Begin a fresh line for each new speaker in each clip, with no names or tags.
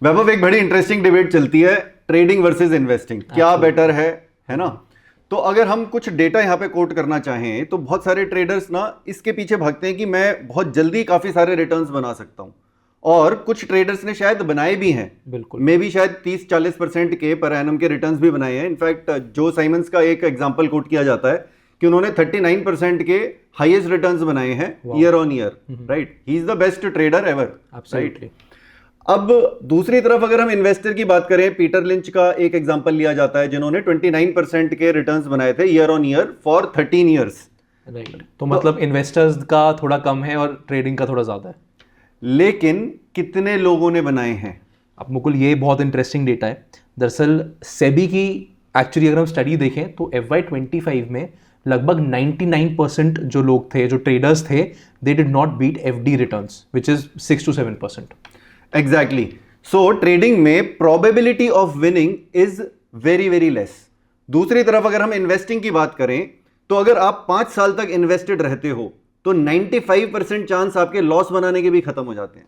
वैभव, एक बड़ी interesting debate चलती है, ट्रेडिंग वर्सेस इन्वेस्टिंग, क्या बेटर है ना। तो अगर हम कुछ डेटा यहाँ पे कोट करना चाहें तो बहुत सारे ट्रेडर्स ना इसके पीछे भागते हैं कि मैं बहुत जल्दी काफी सारे रिटर्न्स बना सकता हूं, और कुछ ट्रेडर्स ने शायद बनाए भी हैं,
बिल्कुल
मे भी शायद 30-40% के पर एनम के रिटर्न्स भी बनाए हैं। इनफैक्ट जो साइमंस का एक एग्जांपल कोट किया जाता है कि उन्होंने 39% के हाईएस्ट रिटर्न्स बनाए हैं year on year, right. He is the best trader ever, right. अब दूसरी तरफ अगर हम इन्वेस्टर की बात करें, पीटर लिंच का एक एग्जांपल लिया जाता है जिन्होंने 29% के रिटर्न्स बनाए थे year on year for 13 years.
Right, तो मतलब इन्वेस्टर्स का थोड़ा कम है और ट्रेडिंग का थोड़ा ज्यादा है।
लेकिन कितने लोगों ने बनाए हैं?
अब मुकुल, ये बहुत इंटरेस्टिंग डेटा है। दरअसल सेबी की एक्चुअली अगर हम स्टडी देखें तो FY25 में लगभग 99% जो लोग थे, जो ट्रेडर्स थे, they did not beat FD returns which is 6 to 7%।
Exactly. So trading में probability of winning is very very less. दूसरी तरफ अगर हम इन्वेस्टिंग की बात करें तो अगर आप 5 साल तक इन्वेस्टेड रहते हो तो 95% चांस आपके लॉस बनाने के भी खत्म हो जाते हैं।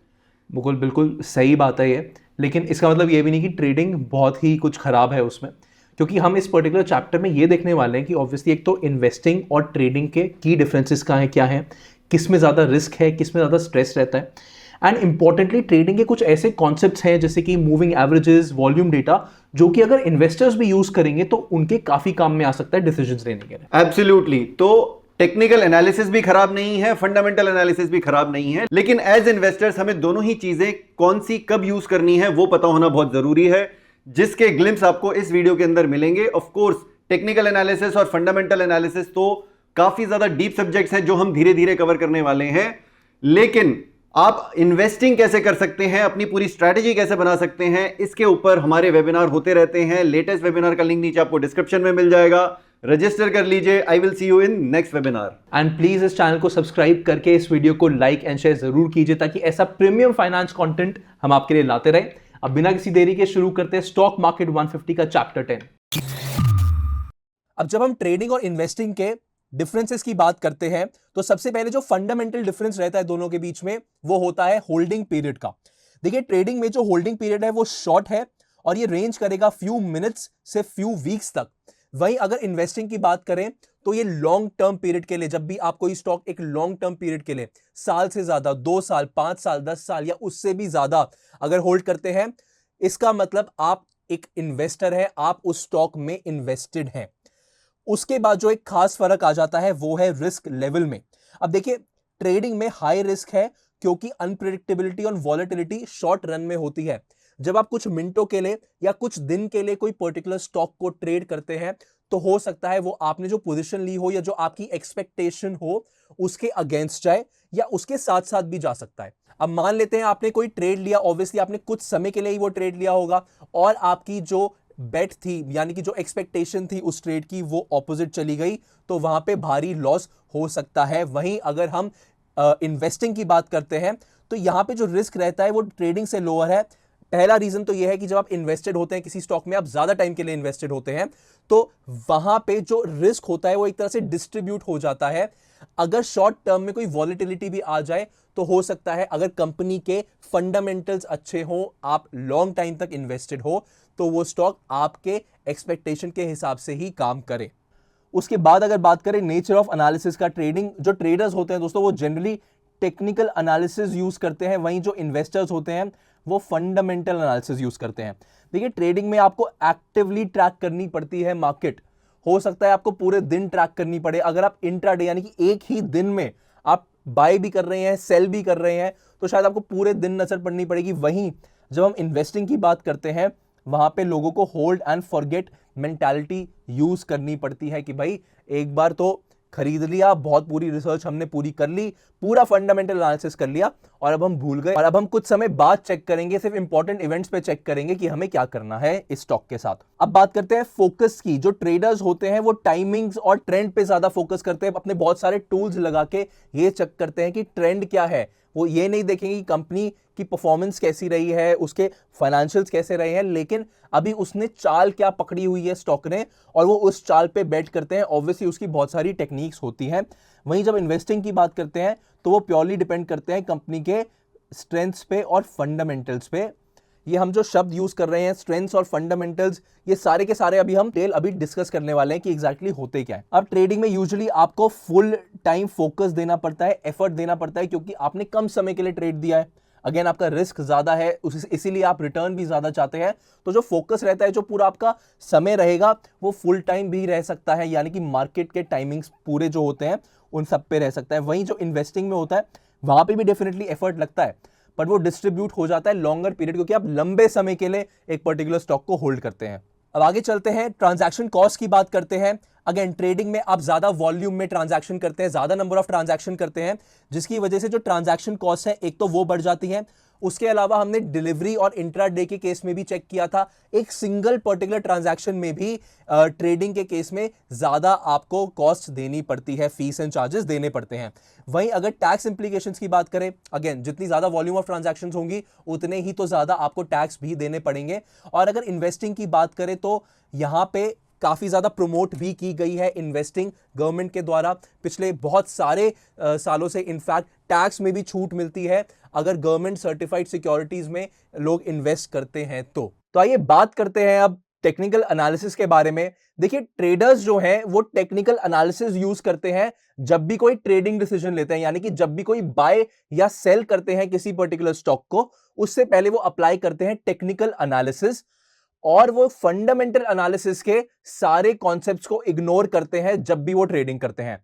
मुकुल, बिल्कुल सही बात है ये, लेकिन इसका मतलब ये भी नहीं कि ट्रेडिंग बहुत ही कुछ खराब है उसमें, क्योंकि हम इस पर्टिकुलर चैप्टर में ये देखने वाले हैं कि ऑब्वियसली एक तो इन्वेस्टिंग और ट्रेडिंग के की डिफरेंसेस कहाँ है, क्या है, किस में ज़्यादा रिस्क है, किस में ज़्यादा स्ट्रेस रहता है, एंड इंपॉर्टेंटली ट्रेडिंग के कुछ ऐसे कॉन्सेप्ट्स हैं जैसे कि मूविंग एवरेजेस, वॉल्यूम डेटा, जो कि अगर इन्वेस्टर्स भी यूज करेंगे तो उनके काफी काम में आ सकता है डिसीजंस लेने के लिए।
एब्सोल्युटली। तो टेक्निकल एनालिसिस भी खराब नहीं है, फंडामेंटल एनालिसिस भी खराब नहीं है, लेकिन एज इन्वेस्टर्स हमें दोनों ही चीजें कौन सी कब यूज करनी है वो पता होना बहुत जरूरी है, जिसके ग्लिम्स आपको इस वीडियो के अंदर मिलेंगे। ऑफ कोर्स टेक्निकल एनालिसिस और फंडामेंटल एनालिसिस तो काफी ज्यादा डीप सब्जेक्ट्स हैं जो हम धीरे धीरे कवर करने वाले हैं, लेकिन आप इन्वेस्टिंग कैसे कर सकते हैं, अपनी पूरी स्ट्रैटेजी कैसे बना सकते हैं, इसके ऊपर हमारे वेबिनार होते रहते हैं। लेटेस्ट वेबिनार का लिंक नीचे आपको डिस्क्रिप्शन में मिल जाएगा, रजिस्टर कर लीजिए। I will see you in next webinar.
And please इस चैनल को सब्सक्राइब करके इस वीडियो को लाइक एंड शेयर जरूर कीजिए ताकि ऐसा प्रीमियम फाइनेंस कंटेंट हम आपके लिए लाते रहे। अब बिना किसी देरी के शुरू करते हैं स्टॉक मार्केट 150 का चैप्टर 10। अब जब हम ट्रेडिंग और इन्वेस्टिंग के डिफरेंसेस की बात करते हैं तो सबसे पहले जो फंडामेंटल डिफरेंस रहता है दोनों के बीच में वो होता है होल्डिंग पीरियड का। देखिए, ट्रेडिंग में जो होल्डिंग पीरियड है वो शॉर्ट है और ये रेंज करेगा फ्यू मिनट्स से फ्यू वीक्स तक। वहीं अगर इन्वेस्टिंग की बात करें तो ये लॉन्ग टर्म पीरियड के लिए, जब भी आप कोई स्टॉक एक लॉन्ग टर्म पीरियड के लिए साल से ज्यादा, 2 साल, 5 साल, 10 साल या उससे भी ज्यादा अगर होल्ड करते हैं, इसका मतलब आप एक इन्वेस्टर है, आप उस स्टॉक में इन्वेस्टेड हैं। उसके बाद जो एक खास फर्क आ जाता है वो है रिस्क लेवल में। अब देखिए, ट्रेडिंग में हाई रिस्क है क्योंकि अनप्रेडिक्टेबिलिटी और वॉलेटिलिटी शॉर्ट रन में होती है। जब आप कुछ मिनटों के लिए या कुछ दिन के लिए कोई पर्टिकुलर स्टॉक को ट्रेड करते हैं तो हो सकता है वो आपने जो पोजीशन ली हो या जो आपकी एक्सपेक्टेशन हो उसके अगेंस्ट जाए या उसके साथ साथ भी जा सकता है। अब मान लेते हैं आपने कोई ट्रेड लिया, ऑब्वियसली आपने कुछ समय के लिए ही वो ट्रेड लिया होगा और आपकी जो बेट थी यानी कि जो एक्सपेक्टेशन थी उस ट्रेड की वो ऑपोजिट चली गई, तो वहां पे भारी लॉस हो सकता है। वहीं अगर हम इन्वेस्टिंग की बात करते हैं तो यहां पे जो रिस्क रहता है वो ट्रेडिंग से लोअर है। पहला रीजन तो यह है कि जब आप इन्वेस्टेड होते हैं किसी स्टॉक में, आप ज्यादा टाइम के लिए इन्वेस्टेड होते हैं, तो वहां पे जो रिस्क होता है वो एक तरह से डिस्ट्रीब्यूट हो जाता है। अगर शॉर्ट टर्म में कोई वॉलेटिलिटी भी आ जाए तो हो सकता है, अगर कंपनी के फंडामेंटल्स अच्छे हो, आप लॉन्ग टाइम तक इन्वेस्टेड हो, तो वो स्टॉक आपके एक्सपेक्टेशन के हिसाब से ही काम करे। उसके बाद अगर बात करें नेचर ऑफ एनालिसिस का, ट्रेडिंग जो ट्रेडर्स होते हैं दोस्तों वो जनरली टेक्निकल एनालिसिस यूज करते हैं, वहीं जो इन्वेस्टर्स होते हैं वो फंडामेंटल एनालिसिस यूज करते हैं। देखिए, ट्रेडिंग में आपको एक्टिवली ट्रैक करनी पड़ती है मार्केट। हो सकता है आपको पूरे दिन ट्रैक करनी पड़े। अगर आप इंट्राडे यानी कि एक ही दिन में आप बाय भी कर रहे हैं, सेल भी कर रहे हैं, तो शायद आपको पूरे दिन नजर पड़नी पड़ेगी। वहीं जब हम इन्वेस्टिंग की बात करते हैं वहां पे लोगों को hold and forget mentality use करनी पड़ती है कि भाई एक बार तो खरीद लिया, बहुत पूरी रिसर्च हमने पूरी कर ली, पूरा फंडामेंटल एनालिसिस कर लिया और अब हम भूल गए और अब हम कुछ समय बाद चेक करेंगे, सिर्फ इंपॉर्टेंट इवेंट्स पे चेक करेंगे कि हमें क्या करना है इस स्टॉक के साथ। अब बात करते हैं फोकस की। जो ट्रेडर्स होते हैं वो टाइमिंग्स और ट्रेंड पे ज्यादा फोकस करते हैं, अपने बहुत सारे टूल्स लगा के ये चेक करते हैं कि ट्रेंड क्या है। वो ये नहीं देखेंगे कि कंपनी की परफॉर्मेंस कैसी रही है, उसके फाइनेंशियल्स कैसे रहे हैं, लेकिन अभी उसने चाल क्या पकड़ी हुई है स्टॉक ने, और वो उस चाल पे बेट करते हैं। ऑब्वियसली उसकी बहुत सारी टेक्निक्स होती हैं। वहीं जब इन्वेस्टिंग की बात करते हैं तो वो प्योरली डिपेंड करते हैं कंपनी के स्ट्रेंथ्स पे और फंडामेंटल्स पे। ये हम जो शब्द यूज कर रहे हैं स्ट्रेंथ्स और फंडामेंटल्स, ये सारे के सारे हम अभी डिस्कस करने वाले हैं कि एग्जैक्टली होते क्या है। अब ट्रेडिंग में यूजुअली आपको फुल टाइम फोकस देना पड़ता है, एफर्ट देना पड़ता है, क्योंकि आपने कम समय के लिए ट्रेड दिया है। अगेन आपका रिस्क ज्यादा है, इसीलिए आप रिटर्न भी ज्यादा चाहते हैं। तो जो फोकस रहता है, जो पूरा आपका समय रहेगा, वो फुल टाइम भी रह सकता है, यानी कि मार्केट के टाइमिंग्स पूरे जो होते हैं उन सब पे रह सकता है। वहीं जो इन्वेस्टिंग में होता है वहां पे भी डेफिनेटली एफर्ट लगता है, बट वो डिस्ट्रीब्यूट हो जाता है लॉन्गर पीरियड, क्योंकि आप लंबे समय के लिए एक पर्टिकुलर स्टॉक को होल्ड करते हैं। अब आगे चलते हैं, ट्रांजैक्शन कॉस्ट की बात करते हैं। अगेन ट्रेडिंग में आप ज्यादा वॉल्यूम में ट्रांजैक्शन करते हैं, ज्यादा नंबर ऑफ ट्रांजैक्शन करते हैं, जिसकी वजह से जो ट्रांजैक्शन कॉस्ट है एक तो वो बढ़ जाती है। उसके अलावा हमने डिलीवरी और इंट्रा डे के केस में भी चेक किया था, एक सिंगल पर्टिकुलर ट्रांजैक्शन में भी ट्रेडिंग के केस में ज्यादा आपको कॉस्ट देनी पड़ती है, फीस एंड चार्जेस देने पड़ते हैं। वहीं अगर टैक्स इंप्लीकेशंस की बात करें, अगेन जितनी ज्यादा वॉल्यूम ऑफ ट्रांजैक्शंस होंगी उतने ही तो ज्यादा आपको टैक्स भी देने पड़ेंगे। और अगर इन्वेस्टिंग की बात करें तो यहां पे काफी ज्यादा प्रमोट भी की गई है इन्वेस्टिंग गवर्नमेंट के द्वारा। पिछले बहुत सारे सालों से इनफैक्ट टैक्स में भी छूट मिलती है अगर गवर्नमेंट सर्टिफाइड सिक्योरिटीज में लोग इन्वेस्ट करते हैं तो आइए बात करते हैं अब टेक्निकल एनालिसिस के बारे में। देखिए ट्रेडर्स जो हैं वो टेक्निकल एनालिसिस यूज करते हैं जब भी कोई ट्रेडिंग डिसीजन लेते हैं, यानी कि जब भी कोई बाय या सेल करते हैं किसी पर्टिकुलर स्टॉक को, उससे पहले वो अप्लाई करते हैं टेक्निकल एनालिसिस, और वो फंडामेंटल एनालिसिस के सारे कॉन्सेप्ट्स को इग्नोर करते हैं जब भी वो ट्रेडिंग करते हैं।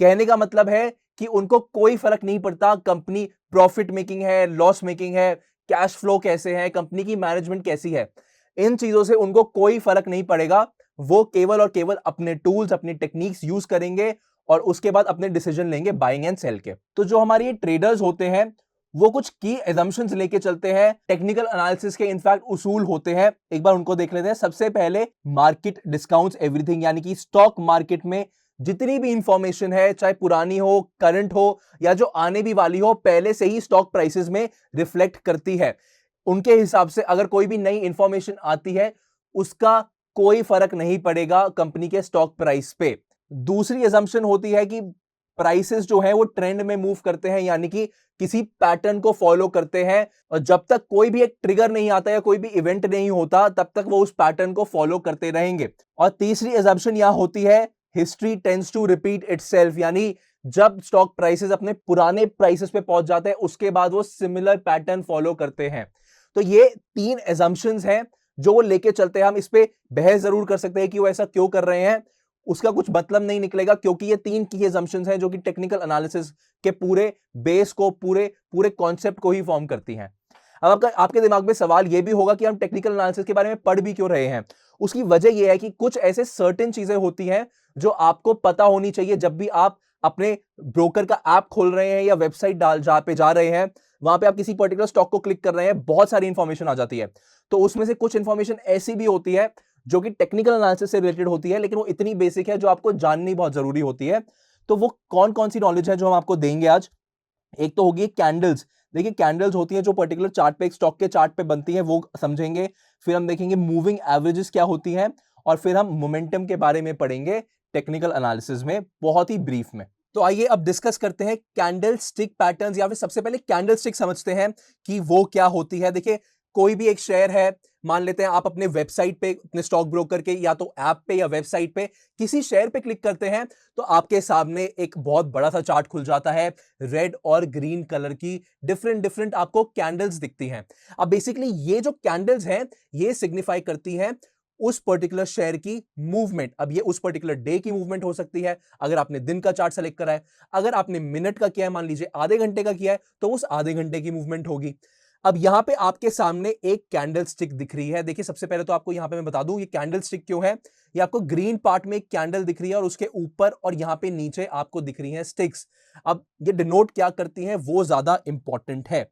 कहने का मतलब है कि उनको कोई फर्क नहीं पड़ता कंपनी प्रॉफिट मेकिंग है, लॉस मेकिंग है, कैश फ्लो कैसे है, कंपनी की मैनेजमेंट कैसी है, इन चीजों से उनको कोई फर्क नहीं पड़ेगा। वो केवल और केवल अपने टूल्स, अपनी टेक्निक्स यूज करेंगे और उसके बाद अपने डिसीजन लेंगे बाइंग एंड सेल के। तो जो हमारे ये ट्रेडर्स होते हैं वो कुछ की एजम्पशंस लेके चलते हैं, टेक्निकल एनालिसिस के इनफैक्ट उसूल होते हैं, एक बार उनको देख लेते हैं। सबसे पहले मार्केट डिस्काउंट्स एवरीथिंग, यानी कि स्टॉक मार्केट में जितनी भी इंफॉर्मेशन है, चाहे पुरानी हो, करंट हो या जो आने भी वाली हो, पहले से ही स्टॉक प्राइसेस में रिफ्लेक्ट करती है। उनके हिसाब से अगर कोई भी नई इंफॉर्मेशन आती है उसका कोई फर्क नहीं पड़ेगा कंपनी के स्टॉक प्राइस पे। दूसरी एजम्पशन होती है कि प्राइसेस जो है वो ट्रेंड में मूव करते हैं, यानी कि किसी पैटर्न को फॉलो करते हैं, और जब तक कोई भी एक ट्रिगर नहीं आता या कोई भी इवेंट नहीं होता तब तक वो उस पैटर्न को फॉलो करते रहेंगे। और तीसरी एजम्पशन यहां होती है history tends to repeat itself, यानी जब स्टॉक प्राइसेस अपने पुराने प्राइसेस पे पहुंच जाते हैं उसके बाद वो सिमिलर पैटर्न फॉलो करते हैं। तो ये तीन एजम्पशंस हैं जो वो लेके चलते हैं। हम इस पे बहस जरूर कर सकते हैं कि वो ऐसा क्यों कर रहे हैं, उसका कुछ मतलब नहीं निकलेगा, क्योंकि ये तीन की एजम्पशंस हैं जो कि टेक्निकल एनालिसिस के पूरे बेस को, पूरे कॉन्सेप्ट को ही फॉर्म करती हैं। अब आपके दिमाग में सवाल ये भी होगा कि हम टेक्निकल एनालिसिस के बारे में पढ़ भी क्यों रहे हैं। उसकी वजह यह है कि कुछ ऐसे सर्टेन चीजें होती हैं जो आपको पता होनी चाहिए जब भी आप अपने ब्रोकर का ऐप खोल रहे हैं या वेबसाइट जहां पे जा रहे हैं, वहां पे आप किसी पर्टिकुलर स्टॉक को क्लिक कर रहे हैं, बहुत सारी इंफॉर्मेशन आ जाती है। तो उसमें से कुछ इंफॉर्मेशन ऐसी भी होती है जो कि टेक्निकल एनालिसिस से रिलेटेड होती है, लेकिन वो इतनी बेसिक है जो आपको जाननी बहुत जरूरी होती है। तो वो कौन कौन सी नॉलेज है जो हम आपको देंगे आज। एक तो होगी कैंडल्स। देखिए कैंडल्स होती हैं जो पर्टिकुलर चार्ट पे, एक स्टॉक के चार्ट पे बनती है, वो समझेंगे। फिर हम देखेंगे मूविंग एवरेजेस क्या होती हैं, और फिर हम मोमेंटम के बारे में पढ़ेंगे टेक्निकल एनालिसिस में, बहुत ही ब्रीफ में। तो आइए अब डिस्कस करते हैं कैंडल स्टिक पैटर्न्स, या फिर सबसे पहले कैंडल स्टिक समझते हैं कि वो क्या होती है। देखिए कोई भी एक शेयर है, मान लेते हैं आप अपने वेबसाइट पे, अपने स्टॉक ब्रोकर के या तो ऐप पे या वेबसाइट पे किसी शेयर पे क्लिक करते हैं तो आपके सामने एक बहुत बड़ा सा चार्ट खुल जाता है, रेड और ग्रीन कलर की डिफरेंट आपको कैंडल्स दिखती हैं। अब बेसिकली ये जो कैंडल्स हैं ये सिग्निफाई करती हैं उस पर्टिकुलर शेयर की मूवमेंट। अब ये उस पर्टिकुलर डे की मूवमेंट हो सकती है, अगर आपने दिन का चार्ट सेलेक्ट करा है, अगर आपने मिनट का किया है, मान लीजिए आधे घंटे का किया है, तो उस आधे घंटे की मूवमेंट होगी। अब यहां पे आपके सामने एक कैंडल स्टिक दिख रही है। देखिए सबसे पहले तो आपको यहां पे मैं बता दूं ये कैंडल स्टिक क्यों है। ये आपको ग्रीन पार्ट में एक कैंडल दिख रही है और उसके ऊपर और यहां पे नीचे आपको दिख रही है स्टिक्स। अब ये डिनोट क्या करती हैं वो ज्यादा इंपॉर्टेंट है।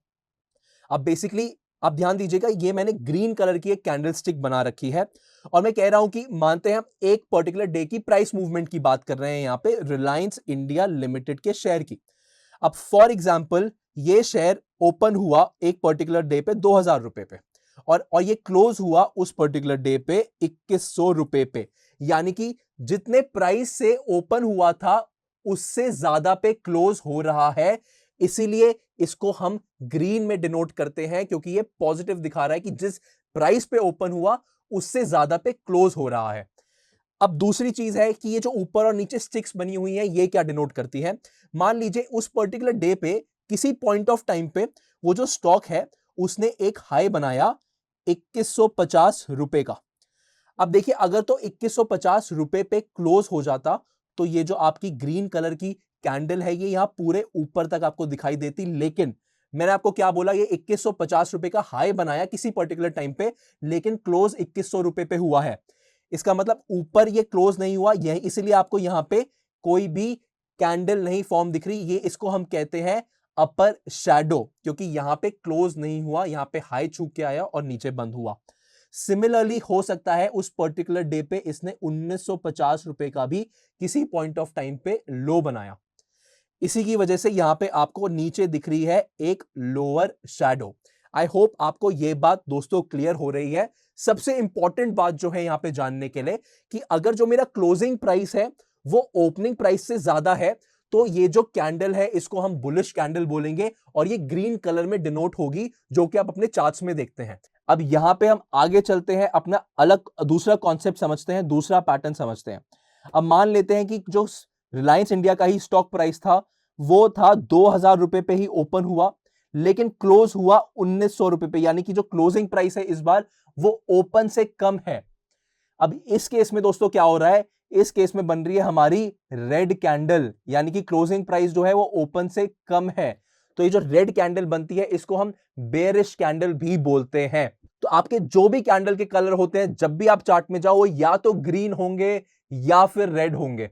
अब बेसिकली आप ध्यान दीजिएगा, ये मैंने ग्रीन कलर की एक कैंडल स्टिक बना रखी है और मैं कह रहा हूं कि मानते हैं हम एक पर्टिकुलर डे की प्राइस मूवमेंट की बात कर रहे हैं, यहां पे रिलायंस इंडिया लिमिटेड के शेयर की। अब फॉर एग्जांपल ये शेयर ओपन हुआ एक पर्टिकुलर डे पे 2000 रुपए पे, और ये क्लोज हुआ उस पर्टिकुलर डे पे 2100 रुपए पे, यानी कि जितने प्राइस से ओपन हुआ था उससे ज्यादा पे क्लोज हो रहा है इसीलिए इसको हम ग्रीन में डिनोट करते हैं, क्योंकि ये पॉजिटिव दिखा रहा है कि जिस प्राइस पे ओपन हुआ उससे ज्यादा पे क्लोज हो रहा है। अब दूसरी चीज है कि ये जो ऊपर और नीचे स्टिक्स बनी हुई है ये क्या डिनोट करती है। मान लीजिए उस पर्टिकुलर डे पे किसी पॉइंट ऑफ टाइम पे वो जो स्टॉक है उसने एक हाई बनाया 2150 रुपए का। अब देखिए अगर तो 2150 रुपए पे क्लोज हो जाता तो ये जो आपकी ग्रीन कलर की कैंडल है ये यहां पूरे ऊपर तक आपको दिखाई देती, लेकिन मैंने आपको क्या बोला, ये 2150 रुपए का हाई बनाया किसी पर्टिकुलर टाइम पे, लेकिन क्लोज 2100 रुपए पे हुआ है। इसका मतलब ऊपर ये क्लोज नहीं हुआ, यही इसलिए आपको यहां पे कोई भी कैंडल नहीं फॉर्म दिख रही। ये इसको हम कहते हैं अपर शैडो, क्योंकि यहां पे क्लोज नहीं हुआ, यहां पे हाई छू के आया और नीचे बंद हुआ। सिमिलरली हो सकता है उस पर्टिकुलर डे पे इसने 1950 रुपए का भी किसी पॉइंट ऑफ टाइम पे लो बनाया, इसी की वजह से यहां पे आपको नीचे दिख रही है एक लोअर शैडो। आई होप आपको यह बात दोस्तों क्लियर हो रही है। सबसे इंपॉर्टेंट बात जो है यहां पे जानने के लिए कि अगर जो मेरा क्लोजिंग प्राइस है वो ओपनिंग प्राइस से ज्यादा है तो ये जो कैंडल है इसको हम बुलिश कैंडल बोलेंगे और ये ग्रीन कलर में डिनोट होगी, जो कि आप अपने चार्ट्स में देखते हैं। अब यहां पे हम आगे चलते हैं, अपना अलग दूसरा कॉन्सेप्ट समझते हैं, दूसरा पैटर्न समझते हैं। अब मान लेते हैं कि जो रिलायंस इंडिया का ही स्टॉक प्राइस था वो था 2000 रुपए पे ही ओपन हुआ, लेकिन क्लोज हुआ 1900 रुपए पे, यानी कि जो क्लोजिंग प्राइस है इस बार वो ओपन से कम है। अब इस केस में दोस्तों क्या हो रहा है, इस केस में बन रही है हमारी रेड कैंडल, यानी कि क्लोजिंग प्राइस जो है वो ओपन से कम है। तो ये जो रेड कैंडल बनती है इसको हम बेयरिश कैंडल भी बोलते हैं। तो आपके जो भी कैंडल के कलर होते हैं जब भी आप चार्ट में जाओ या तो ग्रीन होंगे या फिर रेड होंगे।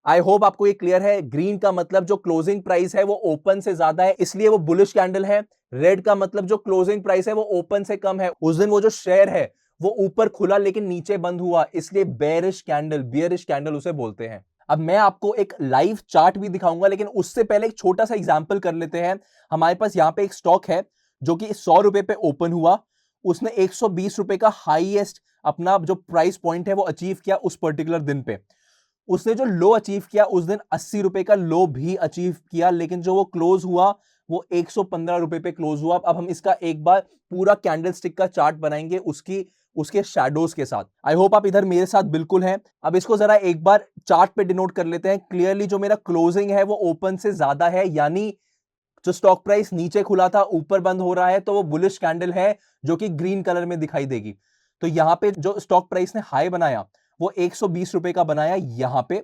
आई होप आपको ये क्लियर है। ग्रीन का मतलब जो क्लोजिंग प्राइस है वो ओपन से ज्यादा है, इसलिए वो बुलिश कैंडल है। रेड का मतलब जो क्लोजिंग प्राइस है वो ओपन से कम है, उस दिन वो जो शेयर है वो ऊपर खुला लेकिन नीचे बंद हुआ, इसलिए बेयरिश कैंडल उसे बोलते हैं। अब मैं आपको एक लाइव चार्ट भी दिखाऊंगा, लेकिन उससे पहले एक छोटा सा एग्जांपल कर लेते हैं। हमारे पास यहाँ पे एक स्टॉक है जो कि 100 रुपए पे ओपन हुआ, उसने 120 रुपए का हाईएस्ट अपना जो प्राइस पॉइंट है वो अचीव किया उस पर्टिकुलर दिन पे। उसने जो लो अचीव किया उस दिन 80 रुपए का लो भी अचीव किया, लेकिन जो वो क्लोज हुआ वो 115 रुपए पे क्लोज हुआ। अब हम इसका एक बार पूरा कैंडल स्टिक का चार्ट बनाएंगे उसके शैडोज के साथ। आई होप आप इधर मेरे साथ बिल्कुल हैं। अब इसको जरा एक बार चार्ट पे डिनोट कर लेते हैं। क्लियरली जो मेरा क्लोजिंग है वो ओपन से ज्यादा है, यानी जो स्टॉक प्राइस नीचे खुला था ऊपर बंद हो रहा है, तो वो बुलिश कैंडल है जो कि ग्रीन कलर में दिखाई देगी। तो यहां पे जो स्टॉक प्राइस ने हाई बनाया वो 120 रुपए का बनाया, यहां पे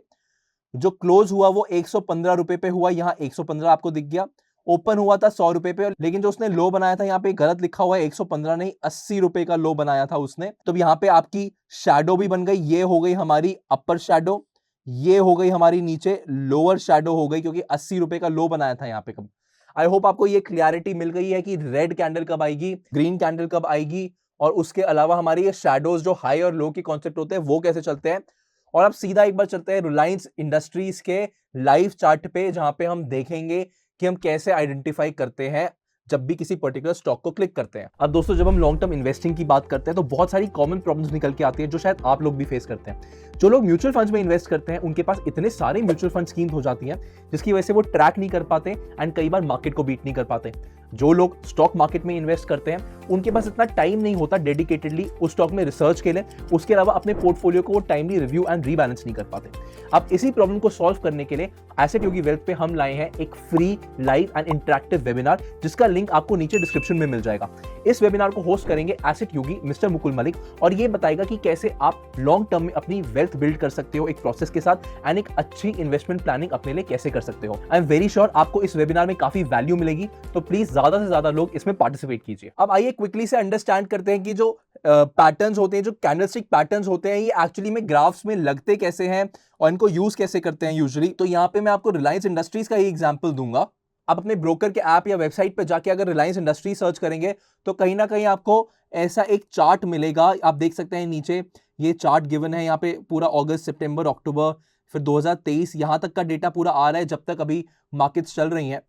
जो क्लोज हुआ वो 115 रुपए पे हुआ, यहां 115 आपको दिख गया। ओपन हुआ था 100 रुपए पे, लेकिन जो उसने लो बनाया था यहाँ पे गलत लिखा हुआ है, 115 नहीं 80 रुपए का लो बनाया था उसने। तो यहाँ पे आपकी शैडो भी बन गई, ये हो गई हमारी अपर शैडो, ये हो गई हमारी नीचे लोअर शैडो हो गई, क्योंकि 80 रुपए का लो बनाया था यहाँ पे। कब आई होप आपको ये क्लियरिटी मिल गई है कि रेड कैंडल कब आएगी, ग्रीन कैंडल कब आएगी, और उसके अलावा हमारी ये शैडोज जो हाई और लो के कॉन्सेप्ट होते हैं वो कैसे चलते हैं। और अब सीधा एक बार चलते हैं रिलायंस इंडस्ट्रीज के लाइव चार्ट पे, जहां पे हम देखेंगे कि हम कैसे आइडेंटिफाई करते हैं जब भी किसी पर्टिकुलर स्टॉक को क्लिक करते हैं। अब दोस्तों जब हम लॉन्ग टर्म इन्वेस्टिंग की बात करते हैं तो बहुत सारी कॉमन प्रॉब्लम्स निकल के आती है जो शायद आप लोग भी फेस करते हैं। जो लोग म्यूचुअल फंड्स में इन्वेस्ट करते हैं उनके पास इतने सारे म्यूचुअल फंड स्कीम्स हो जाती हैं जिसकी वजह से वो ट्रैक नहीं कर पाते एंड कई बार मार्केट को बीट नहीं कर पाते। जो लोग स्टॉक मार्केट में इन्वेस्ट करते हैं उनके पास इतना टाइम नहीं होता डेडिकेटेडली उस स्टॉक में रिसर्च के लिए, उसके अलावा अपने पोर्टफोलियो को वो टाइमली रिव्यू एंड रीबैलेंस नहीं कर पाते। अब इसी प्रॉब्लम को सॉल्व करने के लिए एसेट योगी वेल्थ पे हम लाए हैं एक free live and interactive webinar, जिसका लिंक आपको नीचे डिस्क्रिप्शन में मिल जाएगा। इस वेबिनार को होस्ट करेंगे एसेट योगी मिस्टर मुकुल मलिक, और ये बताएगा कि कैसे आप लॉन्ग टर्म में अपनी वेल्थ बिल्ड कर सकते हो एक प्रोसेस के साथ, एंड एक अच्छी इन्वेस्टमेंट प्लानिंग अपने लिए कैसे कर सकते हो। आई एम वेरी श्योर आपको इस वेबिनार में काफी वैल्यू मिलेगी, तो प्लीज ज्यादा से ज्यादा लोग इसमें पार्टिसिपेट कीजिए। अब आइए क्विकली से अंडरस्टैंड करते हैं कि जो पैटर्न्स होते हैं, जो कैंडलस्टिक पैटर्न्स होते हैं, ये एक्चुअली में ग्राफ्स में लगते कैसे हैं और इनको यूज कैसे करते हैं यूजुअली। तो यहाँ पे मैं आपको रिलायंस इंडस्ट्रीज का ही एग्जांपल दूंगा। आप अपने ब्रोकर के ऐप या वेबसाइट पे जाके अगर रिलायंस इंडस्ट्री सर्च करेंगे तो कहीं ना कहीं आपको ऐसा एक चार्ट मिलेगा। आप देख सकते हैं नीचे ये चार्ट गिवन है, यहाँ पे पूरा अगस्त, सितंबर, अक्टूबर, फिर 2023 यहाँ तक का डेटा पूरा आ रहा है जब तक अभी मार्केट्स चल रही हैं।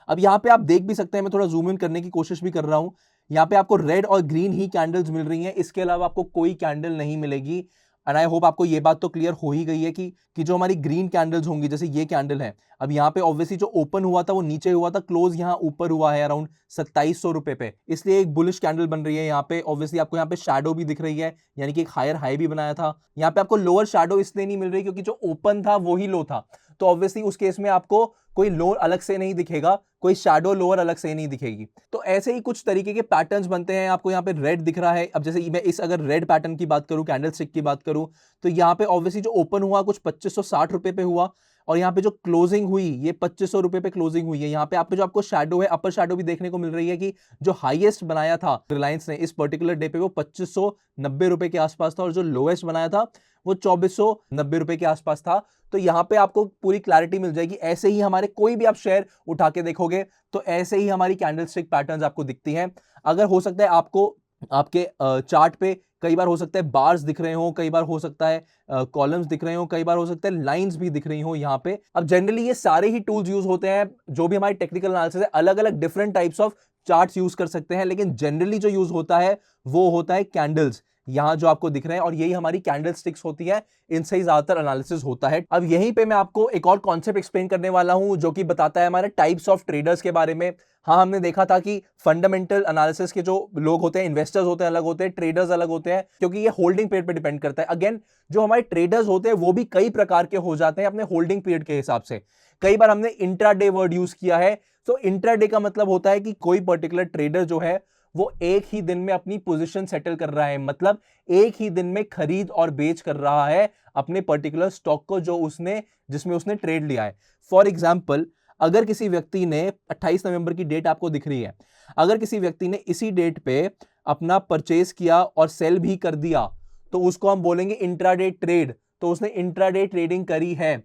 अब यहाँ पे आप देख भी सकते हैं, मैं थोड़ा जूम इन करने की कोशिश भी कर रहा हूं। यहाँ पे आपको रेड और ग्रीन ही कैंडल्स मिल रही हैं, इसके अलावा आपको कोई कैंडल नहीं मिलेगी। एंड आई होप आपको ये बात तो क्लियर हो ही गई है कि जो हमारी ग्रीन कैंडल्स होंगी, जैसे ये कैंडल है, अब यहाँ पे ऑब्वियसली जो ओपन हुआ था वो नीचे हुआ था, क्लोज यहाँ ऊपर हुआ है अराउंड 2700 रुपए पे, इसलिए एक बुलिश कैंडल बन रही है यहाँ पे। ऑब्वियसली आपको यहाँ पे शैडो भी दिख रही है, यानी कि एक हायर हाई भी बनाया था। यहाँ पे आपको लोअर शैडो इसलिए नहीं मिल रही क्योंकि जो ओपन था वो ही लो था, तो ऑब्वियसली उस केस में आपको कोई लोअर अलग से नहीं दिखेगा, कोई शैडो लोअर अलग से नहीं दिखेगी। तो ऐसे ही कुछ तरीके के पैटर्न्स बनते हैं। आपको यहाँ पे रेड दिख रहा है, अब जैसे मैं इस अगर रेड पैटर्न की बात करूं, कैंडल स्टिक की बात करूं, तो यहाँ पे ऑब्वियसली जो ओपन हुआ कुछ 2560 रुपए पे हुआ, और यहाँ पे जो क्लोजिंग हुई ये 2500 रुपए पे क्लोजिंग हुई है। यहाँ पे आपको जो आपको शैडो है, अपर शैडो भी देखने को मिल रही है कि जो हाईएस्ट बनाया था रिलायंस ने इस पर्टिकुलर डे पे वो 2590 रुपए के आसपास था, और जो लोएस्ट बनाया था वो 2490 रुपए के आसपास था। तो यहाँ पे आपको पूरी क्लैरिटी मिल जाएगी। ऐसे ही हमारे कोई भी आप शेयर उठा के देखोगे तो ऐसे ही हमारी कैंडलस्टिक पैटर्न्स आपको दिखती हैं। अगर हो सकता है आपको आपके चार्ट पे कई बार हो सकता है बार्स दिख रहे हो, कई बार हो सकता है कॉलम्स दिख रहे हो, कई बार हो सकता है लाइंस भी दिख रही हो यहाँ पे। अब जनरली ये सारे ही टूल्स यूज होते हैं, जो भी हमारी टेक्निकल एनालिसिस है, अलग अलग different types of charts use कर सकते हैं, लेकिन जनरली जो यूज होता है वो होता है कैंडल्स, यहां जो आपको दिख रहे हैं, और यही हमारी कैंडल स्टिक्स होती है, इनसे ही ज्यादातर एनालिसिस होता है। अब यहीं पे मैं आपको एक और कॉन्सेप्ट एक्सप्लेन करने वाला हूं जो कि बताता है हमारे टाइप्स ऑफ ट्रेडर्स के बारे में। हाँ, हमने देखा था कि फंडामेंटल एनालिसिस के जो लोग होते हैं, इन्वेस्टर्स होते हैं अलग होते हैं, ट्रेडर्स अलग होते हैं, क्योंकि ये होल्डिंग पीरियड पे डिपेंड करता है। अगेन जो हमारे ट्रेडर्स होते हैं वो भी कई प्रकार के हो जाते हैं अपने होल्डिंग पीरियड के हिसाब से। कई बार हमने इंट्राडे वर्ड यूज किया है, तो इंट्राडे का मतलब होता है कि कोई पर्टिकुलर ट्रेडर जो है वो एक ही दिन में अपनी पोजीशन सेटल कर रहा है, मतलब एक ही दिन में खरीद और बेच कर रहा है अपने पर्टिकुलर स्टॉक को जो उसने जिसमें उसने ट्रेड लिया है। फॉर एग्जांपल, अगर किसी व्यक्ति ने 28 नवंबर की डेट आपको दिख रही है, अगर किसी व्यक्ति ने इसी डेट पे अपना परचेज किया और सेल भी कर दिया तो उसको हम बोलेंगे इंट्राडे ट्रेड, तो उसने इंट्राडे ट्रेडिंग करी है।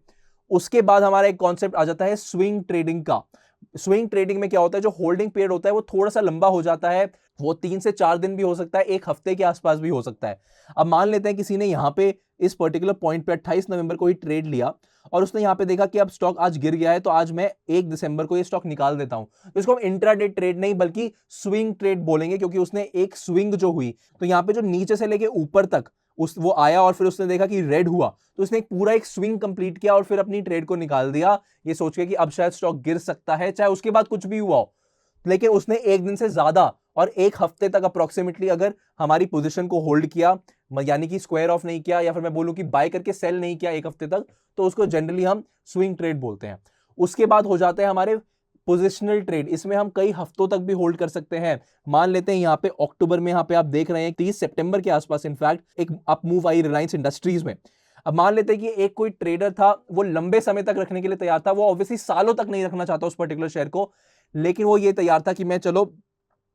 उसके बाद हमारा एक कॉन्सेप्ट आ जाता है स्विंग ट्रेडिंग का। स्विंग ट्रेडिंग में क्या होता है, जो होल्डिंग पीरियड होता है वो थोड़ा सा लंबा हो जाता है, वो 3 से 4 दिन भी हो सकता है, एक हफ्ते के आसपास भी हो सकता है। अब मान लेते हैं किसी ने यहाँ पे इस पर्टिकुलर पॉइंट पे 28 नवंबर को ही ट्रेड लिया और उसने यहाँ पे देखा कि अब स्टॉक आज गिर गया है, तो आज मैं 1 दिसंबर को ये स्टॉक निकाल देता हूं, तो इसको हम इंट्राडे ट्रेड नहीं बल्कि स्विंग ट्रेड बोलेंगे, क्योंकि उसने एक स्विंग जो हुई, तो यहाँ पे जो नीचे से लेके ऊपर तक वो आया और फिर उसने देखा कि रेड हुआ, तो उसने पूरा एक स्विंग कंप्लीट किया और फिर अपनी ट्रेड को निकाल दिया, ये सोच के कि अब शायद स्टॉक गिर सकता है, चाहे उसके बाद कुछ भी हुआ हो। लेकिन उसने एक दिन से ज्यादा और एक हफ्ते तक अप्रोक्सीमेटली अगर हमारी पोजीशन को होल्ड किया, यानी कि स्क्वायर ऑफ नहीं किया, या फिर मैं बोलूं कि बाय करके सेल नहीं किया एक हफ्ते तक, तो उसको जनरली हम स्विंग ट्रेड बोलते हैं। उसके बाद हो जाते हैं हमारे पोजिशनल ट्रेड, इसमें हम कई हफ्तों तक भी होल्ड कर सकते हैं। मान लेते हैं यहाँ पे अक्टूबर में, यहाँ पे आप देख रहे हैं 30 सितंबर के आसपास इनफैक्ट एक up move I Reliance industries में। अब मान लेते हैं कि एक कोई ट्रेडर था, वो लंबे समय तक रखने के लिए तैयार था, वो ऑब्वियसली सालों तक नहीं रखना चाहता उस पर्टिकुलर शेयर को, लेकिन वो ये तैयार था कि मैं चलो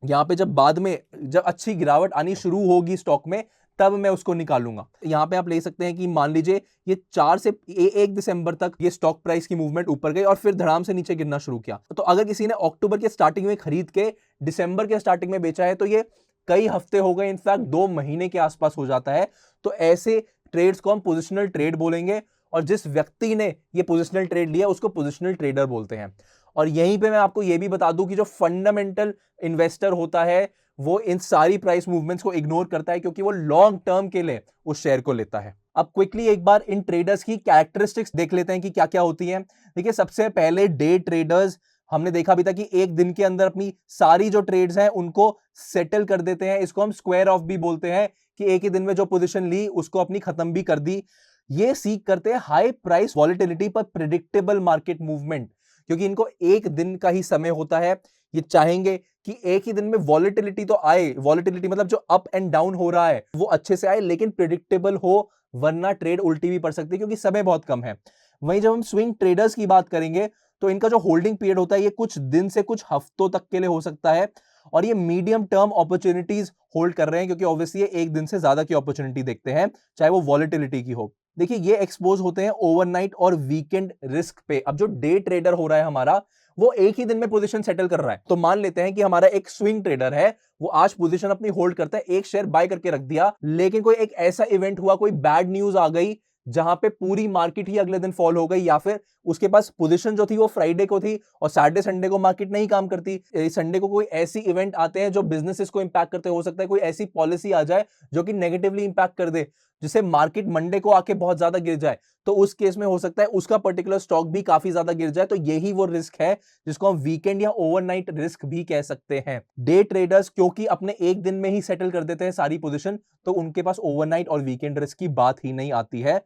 यहाँ पे जब बाद में जब अच्छी गिरावट आनी शुरू होगी स्टॉक में तब मैं उसको निकालूंगा। यहाँ पे आप ले सकते हैं कि मान लीजिए ये 4 से 1 दिसंबर तक ये स्टॉक प्राइस की मूवमेंट ऊपर गई और फिर धड़ाम से नीचे गिरना शुरू किया, तो अगर किसी ने अक्टूबर के स्टार्टिंग में खरीद के दिसंबर के स्टार्टिंग में बेचा है तो ये कई हफ्ते हो गए, इनफैक्ट 2 महीने के आसपास हो जाता है। तो ऐसे ट्रेड्स को हम पोजिशनल ट्रेड बोलेंगे, और जिस व्यक्ति ने ये पोजिशनल ट्रेड लिया उसको पोजिशनल ट्रेडर बोलते हैं। और यहीं पे मैं आपको ये भी बता दूं कि जो फंडामेंटल इन्वेस्टर होता है वो इन सारी प्राइस मूवमेंट्स को इग्नोर करता है, क्योंकि वो लॉन्ग टर्म के लिए उस शेयर को लेता है। अब क्विकली एक बार इन ट्रेडर्स की कैरेक्टरिस्टिक्स देख लेते हैं कि क्या क्या होती हैं। देखिए, सबसे पहले डे ट्रेडर्स, हमने देखा भी था कि एक दिन के अंदर अपनी सारी जो ट्रेड्स हैं उनको सेटल कर देते हैं, इसको हम स्क्वायर ऑफ भी बोलते हैं, कि एक ही दिन में जो पोजीशन ली उसको अपनी खत्म भी कर दी। ये सीख करते हैं हाई प्राइस वॉलेटिलिटी पर प्रिडिक्टेबल मार्केट मूवमेंट, क्योंकि इनको एक दिन का ही समय होता है। ये चाहेंगे कि एक ही दिन में वॉलेटिलिटी तो आए, वॉलेटिलिटी मतलब जो अप एंड डाउन हो रहा है वो अच्छे से आए, लेकिन प्रिडिक्टेबल हो, वरना ट्रेड उल्टी भी पड़ सकती है क्योंकि समय बहुत कम है। वहीं जब हम स्विंग ट्रेडर्स की बात करेंगे तो इनका जो होल्डिंग पीरियड होता है ये कुछ दिन से कुछ हफ्तों तक के लिए हो सकता है, और ये मीडियम टर्म अपॉर्चुनिटीज होल्ड कर रहे हैं, क्योंकि ऑब्वियसली ये एक दिन से ज्यादा की अपॉर्चुनिटी देखते हैं, चाहे वो वॉलेटिलिटी की हो। देखिए, ये एक्सपोज होते हैं ओवरनाइट और वीकेंड रिस्क पे। अब जो डे ट्रेडर हो रहा है हमारा, वो एक ही दिन में पोजीशन सेटल कर रहा है। तो मान लेते हैं कि हमारा एक स्विंग ट्रेडर है, वो आज पोजीशन अपनी होल्ड करता है, एक शेयर बाय करके रख दिया, लेकिन कोई एक ऐसा इवेंट हुआ, कोई बैड न्यूज आ गई जहां पे पूरी मार्केट ही अगले दिन फॉल हो गई, या फिर उसके पास पोजीशन जो थी वो फ्राइडे को थी और सैटरडे संडे को मार्केट नहीं काम करती, संडे को कोई ऐसी इवेंट आते हैं जो बिजनेसेस को इंपैक्ट करते, हो सकता है कोई ऐसी पॉलिसी आ जाए जो कि नेगेटिवली इंपैक्ट कर दे, जिसे मार्केट मंडे को आके बहुत ज्यादा गिर जाए, तो उस केस में हो सकता है उसका पर्टिकुलर स्टॉक भी काफी ज्यादा गिर जाए। तो यही वो रिस्क है जिसको हम वीकेंड या ओवरनाइट रिस्क भी कह सकते हैं। डे ट्रेडर्स क्योंकि अपने एक दिन में ही सेटल कर देते हैं सारी पोजीशन, तो उनके पास ओवरनाइट और वीकेंड रिस्क की बात ही नहीं आती है।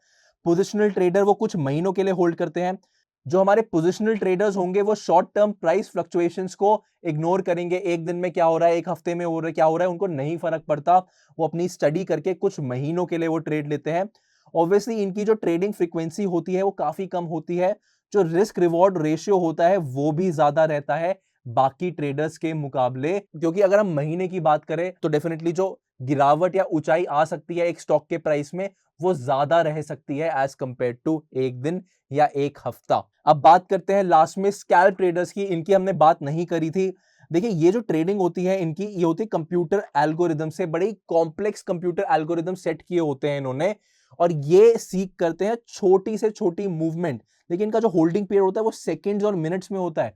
पोजिशनल ट्रेडर वो कुछ महीनों के लिए होल्ड करते हैं। जो हमारे पोजिशनल ट्रेडर्स होंगे वो शॉर्ट टर्म प्राइस फ्लक्चुएशंस को इग्नोर करेंगे। एक दिन में क्या हो रहा है, एक हफ्ते में हो रहा है, क्या हो रहा है, उनको नहीं फर्क पड़ता। वो अपनी स्टडी करके कुछ महीनों के लिए वो ट्रेड लेते हैं। ऑब्वियसली इनकी जो ट्रेडिंग फ्रीक्वेंसी होती है वो काफी कम होती है। जो रिस्क रिवॉर्ड रेशियो होता है वो भी ज्यादा रहता है बाकी ट्रेडर्स के मुकाबले, क्योंकि अगर हम महीने की बात करें तो डेफिनेटली जो गिरावट या ऊंचाई आ सकती है एक स्टॉक के प्राइस में वो ज्यादा रह सकती है एज कंपेयर टू एक दिन या एक हफ्ता। अब बात करते हैं लास्ट में स्कैल्प ट्रेडर्स की। इनकी हमने बात नहीं करी थी। देखिए ये जो ट्रेडिंग होती है इनकी, ये होती है कंप्यूटर एल्गोरिदम से। बड़े कॉम्प्लेक्स कंप्यूटर एल्गोरिदम सेट किए होते हैं इन्होंने, और ये सीख करते हैं छोटी से छोटी मूवमेंट। लेकिन इनका जो होल्डिंग पीरियड होता है वो सेकंड्स और मिनट्स में होता है।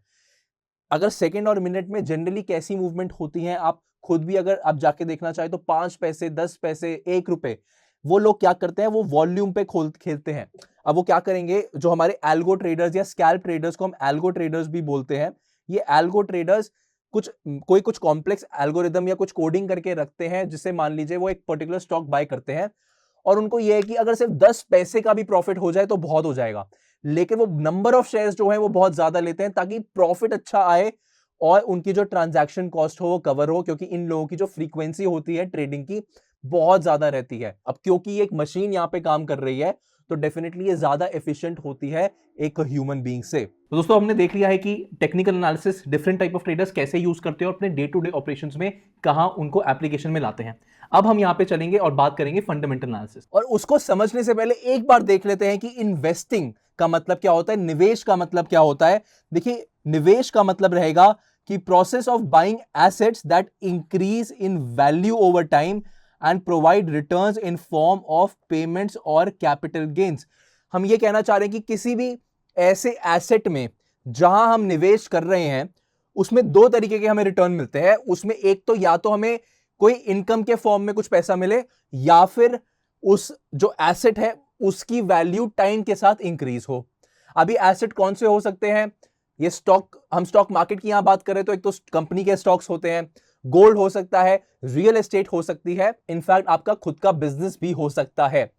अगर सेकंड और मिनट में जनरली कैसी मूवमेंट होती है आप खुद भी अगर आप जाके देखना चाहे तो 5 पैसे, 10 पैसे, 1 रुपए, वो लोग क्या करते हैं, वो वॉल्यूम पे खेलते हैं। अब वो क्या करेंगे, जो हमारे एल्गो ट्रेडर्स या स्कैल्प ट्रेडर्स को हम एल्गो ट्रेडर्स भी बोलते हैं, ये एल्गो ट्रेडर्स कुछ कॉम्प्लेक्स एल्गोरिदम या कुछ कोडिंग करके रखते हैं, जिससे मान लीजिए वो एक पर्टिकुलर स्टॉक बाय करते हैं और उनको ये है कि अगर सिर्फ 10 पैसे का भी प्रॉफिट हो जाए तो बहुत हो जाएगा। लेकिन वो नंबर ऑफ शेयर्स जो है वो बहुत ज्यादा लेते हैं ताकि प्रॉफिट अच्छा आए और उनकी जो ट्रांजैक्शन कॉस्ट हो वो कवर हो, क्योंकि इन लोगों की जो फ्रीक्वेंसी होती है ट्रेडिंग की बहुत ज्यादा रहती है। अब क्योंकि एक मशीन यहां पे काम कर रही है तो डेफिनेटली ये ज्यादा एफिशिएंट होती है एक ह्यूमन बीइंग से। तो दोस्तों हमने देख लिया है कि technical analysis different type of traders कैसे यूज करते हैं और अपने डे टू डे ऑपरेशंस में कहां उनको एप्लीकेशन में लाते हैं। अब हम यहां पे चलेंगे और बात करेंगे फंडामेंटल एनालिसिस। और उसको समझने से पहले एक बार देख लेते हैं कि इन्वेस्टिंग का मतलब क्या होता है, निवेश का मतलब क्या होता है। देखिए निवेश का मतलब रहेगा कि process of buying assets that increase in value over time and provide returns in form of payments और कैपिटल गेन्स। हम ये कहना चाह रहे हैं कि किसी भी ऐसे एसेट में जहां हम निवेश कर रहे हैं उसमें दो तरीके के हमें रिटर्न मिलते हैं। उसमें एक तो या तो हमें कोई इनकम के फॉर्म में कुछ पैसा मिले, या फिर उस जो एसेट है उसकी वैल्यू टाइम के साथ इंक्रीज हो। अभी एसेट कौन से हो सकते हैं, ये स्टॉक, हम स्टॉक मार्केट की यहां बात करें तो एक तो कंपनी के स्टॉक्स होते हैं, गोल्ड हो सकता है, रियल एस्टेट हो सकती है, इनफैक्ट आपका खुद का बिजनेस भी हो सकता है।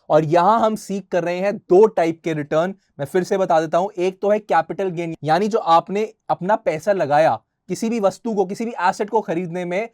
और यहां हम सीख कर रहे हैं दो टाइप के रिटर्न। मैं फिर से बता देता हूं, एक तो है कैपिटल गेन, यानी जो आपने अपना पैसा लगाया किसी भी वस्तु को, किसी भी एसेट को खरीदने में,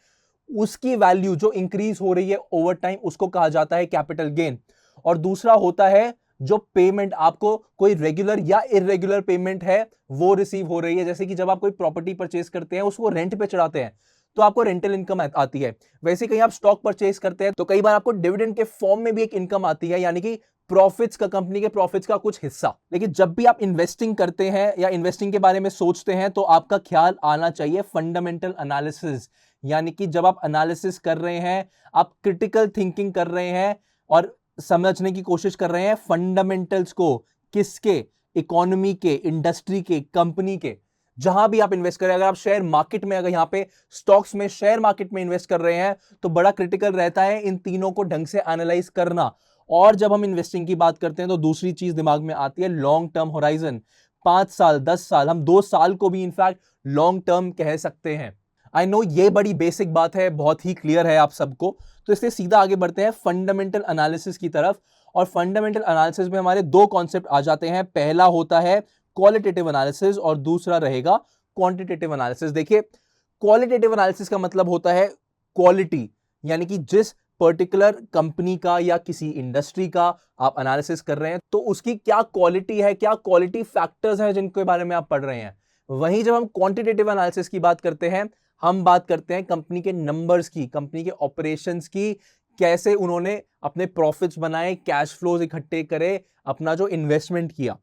उसकी वैल्यू जो इंक्रीज हो रही है ओवर टाइम उसको कहा जाता है कैपिटल गेन। और दूसरा होता है जो पेमेंट आपको कोई रेगुलर या इरेगुलर पेमेंट है वो रिसीव हो रही है। जैसे कि जब आप कोई प्रॉपर्टी परचेज करते हैं उसको रेंट पे चढ़ाते हैं तो आपको रेंटल इनकम आती है। वैसे कहीं आप स्टॉक परचेज करते हैं तो कई बार आपको डिविडेंड के फॉर्म में भी एक इनकम आती है, यानी कि प्रॉफिट्स का, कंपनी के प्रॉफिट्स का कुछ हिस्सा। लेकिन जब भी आप इन्वेस्टिंग करते हैं या इन्वेस्टिंग के बारे में सोचते हैं तो आपका ख्याल आना चाहिए फंडामेंटल एनालिसिस। यानी कि जब आप एनालिसिस कर रहे हैं, आप क्रिटिकल थिंकिंग कर रहे हैं और समझने की कोशिश कर रहे हैं फंडामेंटल्स को, किसके, इकोनॉमी के, इंडस्ट्री के, कंपनी के। जहां भी आप इन्वेस्ट करें, अगर आप शेयर मार्केट में, अगर यहां पे स्टॉक्स में, शेयर मार्केट में इन्वेस्ट कर रहे हैं तो बड़ा क्रिटिकल रहता है इन तीनों को ढंग से एनालाइज करना। और जब हम इन्वेस्टिंग की बात करते हैं तो दूसरी चीज दिमाग में आती है लॉन्ग टर्म होराइजन। 5 साल, 10 साल, हम 2 साल को भी इनफैक्ट लॉन्ग टर्म कह सकते हैं। आई नो ये बड़ी बेसिक बात है, बहुत ही क्लियर है आप सबको, तो इसलिए सीधा आगे बढ़ते हैं फंडामेंटल एनालिसिस की तरफ। और फंडामेंटल एनालिसिस में हमारे दो कॉन्सेप्ट आ जाते हैं। पहला होता है क्वालिटेटिव एनालिसिस और दूसरा रहेगा क्वांटिटेटिव एनालिसिस। देखिए क्वालिटेटिव एनालिसिस का मतलब होता है क्वालिटी, यानी कि जिस पर्टिकुलर कंपनी का या किसी इंडस्ट्री का आप एनालिसिस कर रहे हैं तो उसकी क्या क्वालिटी है, क्या क्वालिटी फैक्टर्स हैं जिनके बारे में आप पढ़ रहे हैं। वहीं जब हम क्वांटिटेटिव एनालिसिस की बात करते हैं, हम बात करते हैं कंपनी के नंबर्स की, कंपनी के ऑपरेशंस की, कैसे उन्होंने अपने प्रॉफिट्स बनाए, कैश फ्लोज इकट्ठे करे, अपना जो इन्वेस्टमेंट किया।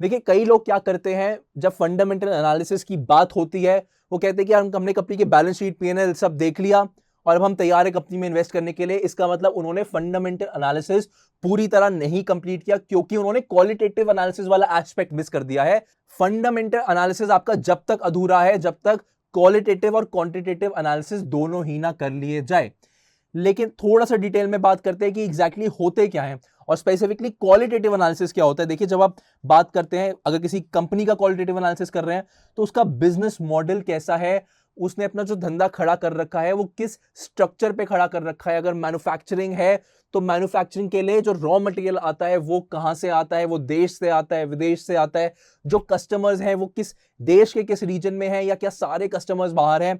देखिए कई लोग क्या करते हैं, जब फंडामेंटल एनालिसिस की बात होती है वो कहते हैं कि हमने कंपनी के बैलेंस शीट, पीएनएल सब देख लिया और अब हम तैयार है कंपनी में इन्वेस्ट करने के लिए। इसका मतलब उन्होंने फंडामेंटल एनालिसिस पूरी तरह नहीं कंप्लीट किया, क्योंकि उन्होंने क्वालिटेटिव एनालिसिस वाला एस्पेक्ट मिस कर दिया है। फंडामेंटल एनालिसिस आपका जब तक अधूरा है जब तक क्वालिटेटिव और क्वांटिटेटिव एनालिसिस दोनों ही ना कर लिए जाए। लेकिन थोड़ा सा डिटेल में बात करते हैं कि एग्जैक्टली होते क्या है और स्पेसिफिकली क्वालिटेटिव एनालिसिस क्या होता है। देखिए, जब आप बात करते हैं, अगर किसी कंपनी का क्वालिटेटिव एनालिसिस कर रहे हैं तो उसका बिजनेस मॉडल कैसा है, उसने अपना जो धंधा खड़ा कर रखा है वो किस स्ट्रक्चर पे खड़ा कर रखा है। अगर मैन्युफैक्चरिंग है तो मैन्युफैक्चरिंग के लिए जो रॉ मटेरियल आता है वो कहां से आता है, वो देश से आता है, विदेश से आता है। जो कस्टमर्स हैं वो किस देश के किस रीजन में है, या क्या सारे कस्टमर्स बाहर हैं,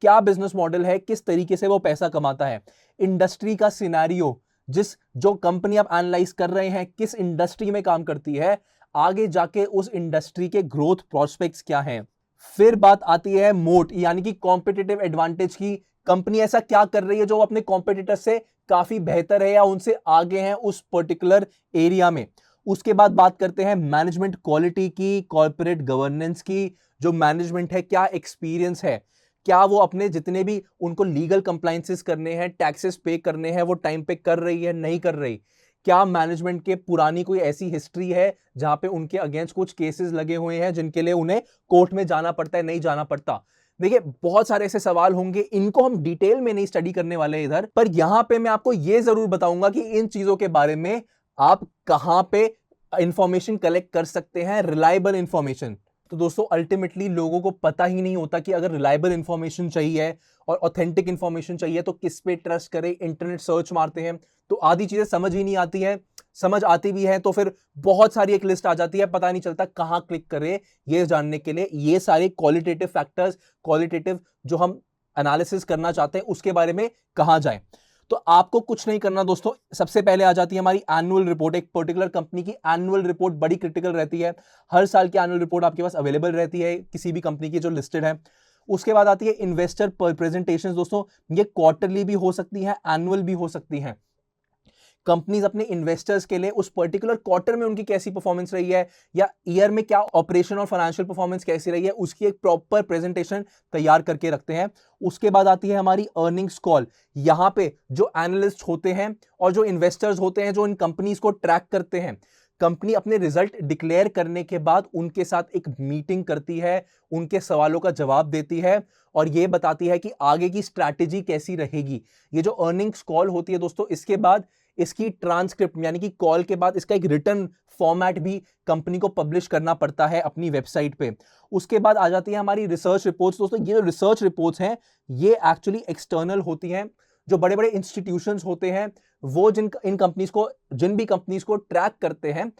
क्या बिजनेस मॉडल है, किस तरीके से वो पैसा कमाता है। इंडस्ट्री का सिनेरियो, जो कंपनी आप एनालाइज कर रहे हैं किस इंडस्ट्री में काम करती है, आगे जाके उस इंडस्ट्री के ग्रोथ प्रोस्पेक्ट्स क्या हैं। फिर बात आती है मोट, यानी कि कॉम्पिटिटिव एडवांटेज की। कंपनी ऐसा क्या कर रही है जो अपने कॉम्पिटिटर से काफी बेहतर है या उनसे आगे हैं उस पर्टिकुलर एरिया में। उसके बाद बात करते हैं मैनेजमेंट क्वालिटी की, कॉर्पोरेट गवर्नेंस की। जो मैनेजमेंट है, क्या एक्सपीरियंस है, क्या वो अपने जितने भी उनको लीगल कंप्लायंसेस करने हैं, टैक्सेस पे करने हैं, वो टाइम पे कर रही है, नहीं कर रही। क्या मैनेजमेंट के पुरानी कोई ऐसी हिस्ट्री है जहां पे उनके अगेंस्ट कुछ केसेस लगे हुए हैं जिनके लिए उन्हें कोर्ट में जाना पड़ता है, नहीं जाना पड़ता। देखिए, बहुत सारे ऐसे सवाल होंगे, इनको हम डिटेल में नहीं स्टडी करने वाले इधर, पर यहां पे मैं आपको यह जरूर बताऊंगा कि इन चीजों के बारे में आप कहां पे इंफॉर्मेशन कलेक्ट कर सकते हैं, रिलायबल इंफॉर्मेशन। तो दोस्तों, अल्टीमेटली लोगों को पता ही नहीं होता कि अगर रिलायबल इंफॉर्मेशन चाहिए और ऑथेंटिक इंफॉर्मेशन चाहिए तो किस पे ट्रस्ट करें। इंटरनेट सर्च मारते हैं तो आधी चीजें समझ ही नहीं आती है, समझ आती भी है तो फिर बहुत सारी एक लिस्ट आ जाती है, पता नहीं चलता कहां क्लिक करें। ये जानने के लिए ये सारे क्वालिटेटिव फैक्टर्स, क्वालिटेटिव जो हम एनालिसिस करना चाहते हैं उसके बारे में कहां जाएं। तो आपको कुछ नहीं करना दोस्तों, सबसे पहले आ जाती है हमारी एनुअल रिपोर्ट। एक पर्टिकुलर कंपनी की एनुअल रिपोर्ट बड़ी क्रिटिकल रहती है। हर साल की एनुअल रिपोर्ट आपके पास अवेलेबल रहती है किसी भी कंपनी की जो लिस्टेड है। उसके बाद आती है इन्वेस्टर प्रेजेंटेशंस। दोस्तों, ये क्वार्टरली भी हो सकती है, एनुअल भी हो सकती हैं। कंपनीज अपने इन्वेस्टर्स के लिए उस पर्टिकुलर क्वार्टर में उनकी कैसी परफॉर्मेंस रही है या ईयर में क्या ऑपरेशन और फाइनेंशियल परफॉर्मेंस कैसी रही है, उसकी एक प्रॉपर प्रेजेंटेशन तैयार करके रखते हैं। उसके बाद आती है हमारी अर्निंग्स कॉल। यहां पे जो एनालिस्ट होते हैं और जो इन्वेस्टर्स होते हैं जो इन कंपनीज को ट्रैक करते हैं, कंपनी अपने रिजल्ट डिक्लेयर करने के बाद उनके साथ एक मीटिंग करती है, उनके सवालों का जवाब देती है और यह बताती है कि आगे की स्ट्रैटेजी कैसी रहेगी। ये जो अर्निंग्स कॉल होती है दोस्तों, इसके बाद इसकी ट्रांसक्रिप्ट यानी कि कॉल के बाद इसका एक रिटर्न फॉर्मेट भी कंपनी को पब्लिश करना पड़ता है अपनी वेबसाइट पे। उसके बाद आ जाती है हमारी रिसर्च रिपोर्ट्स। दोस्तों, ये जो रिसर्च रिपोर्ट्स हैं ये एक्चुअली एक्सटर्नल होती हैं। जो बड़े बड़े इंस्टीट्यूशंस होते हैं वो जिन भी कंपनीज को ट्रैक करते हैं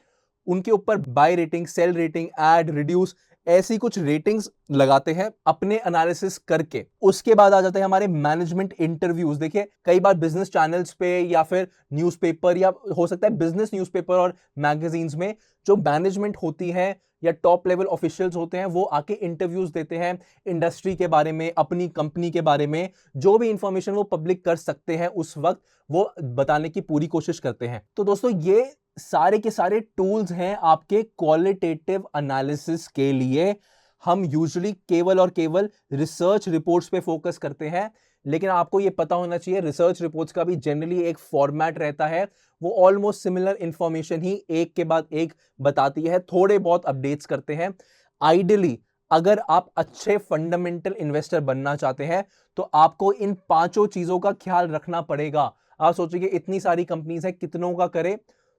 उनके ऊपर buy rating, sell rating, add, reduce, ऐसी कुछ रेटिंग्स लगाते हैं अपने एनालिसिस करके। उसके बाद आ जाते हैं हमारे मैनेजमेंट इंटरव्यूज। देखिए, कई बार बिजनेस चैनल्स पे या फिर न्यूज़पेपर या हो सकता है बिजनेस न्यूज़पेपर और मैगजीन्स में जो मैनेजमेंट होती है या टॉप लेवल ऑफिशियल्स होते हैं वो आके इंटरव्यूज देते हैं इंडस्ट्री के बारे में, अपनी कंपनी के बारे में। जो भी इंफॉर्मेशन वो पब्लिक कर सकते हैं उस वक्त वो बताने की पूरी कोशिश करते हैं। तो दोस्तों, ये सारे के सारे टूल्स हैं आपके क्वालिटेटिव एनालिसिस के लिए। हम यूजुअली केवल और केवल रिसर्च रिपोर्ट्स पे फोकस करते हैं, लेकिन आपको ये पता होना चाहिए रिसर्च रिपोर्ट्स का भी जनरली एक फॉर्मेट रहता है। वो ऑलमोस्ट सिमिलर इंफॉर्मेशन ही एक के बाद एक बताती है, थोड़े बहुत अपडेट्स करते हैं। आइडियली अगर आप अच्छे फंडामेंटल इन्वेस्टर बनना चाहते हैं तो आपको इन पांचों चीजों का ख्याल रखना पड़ेगा। आप सोचिए इतनी सारी कंपनीज है, कितनों का करे,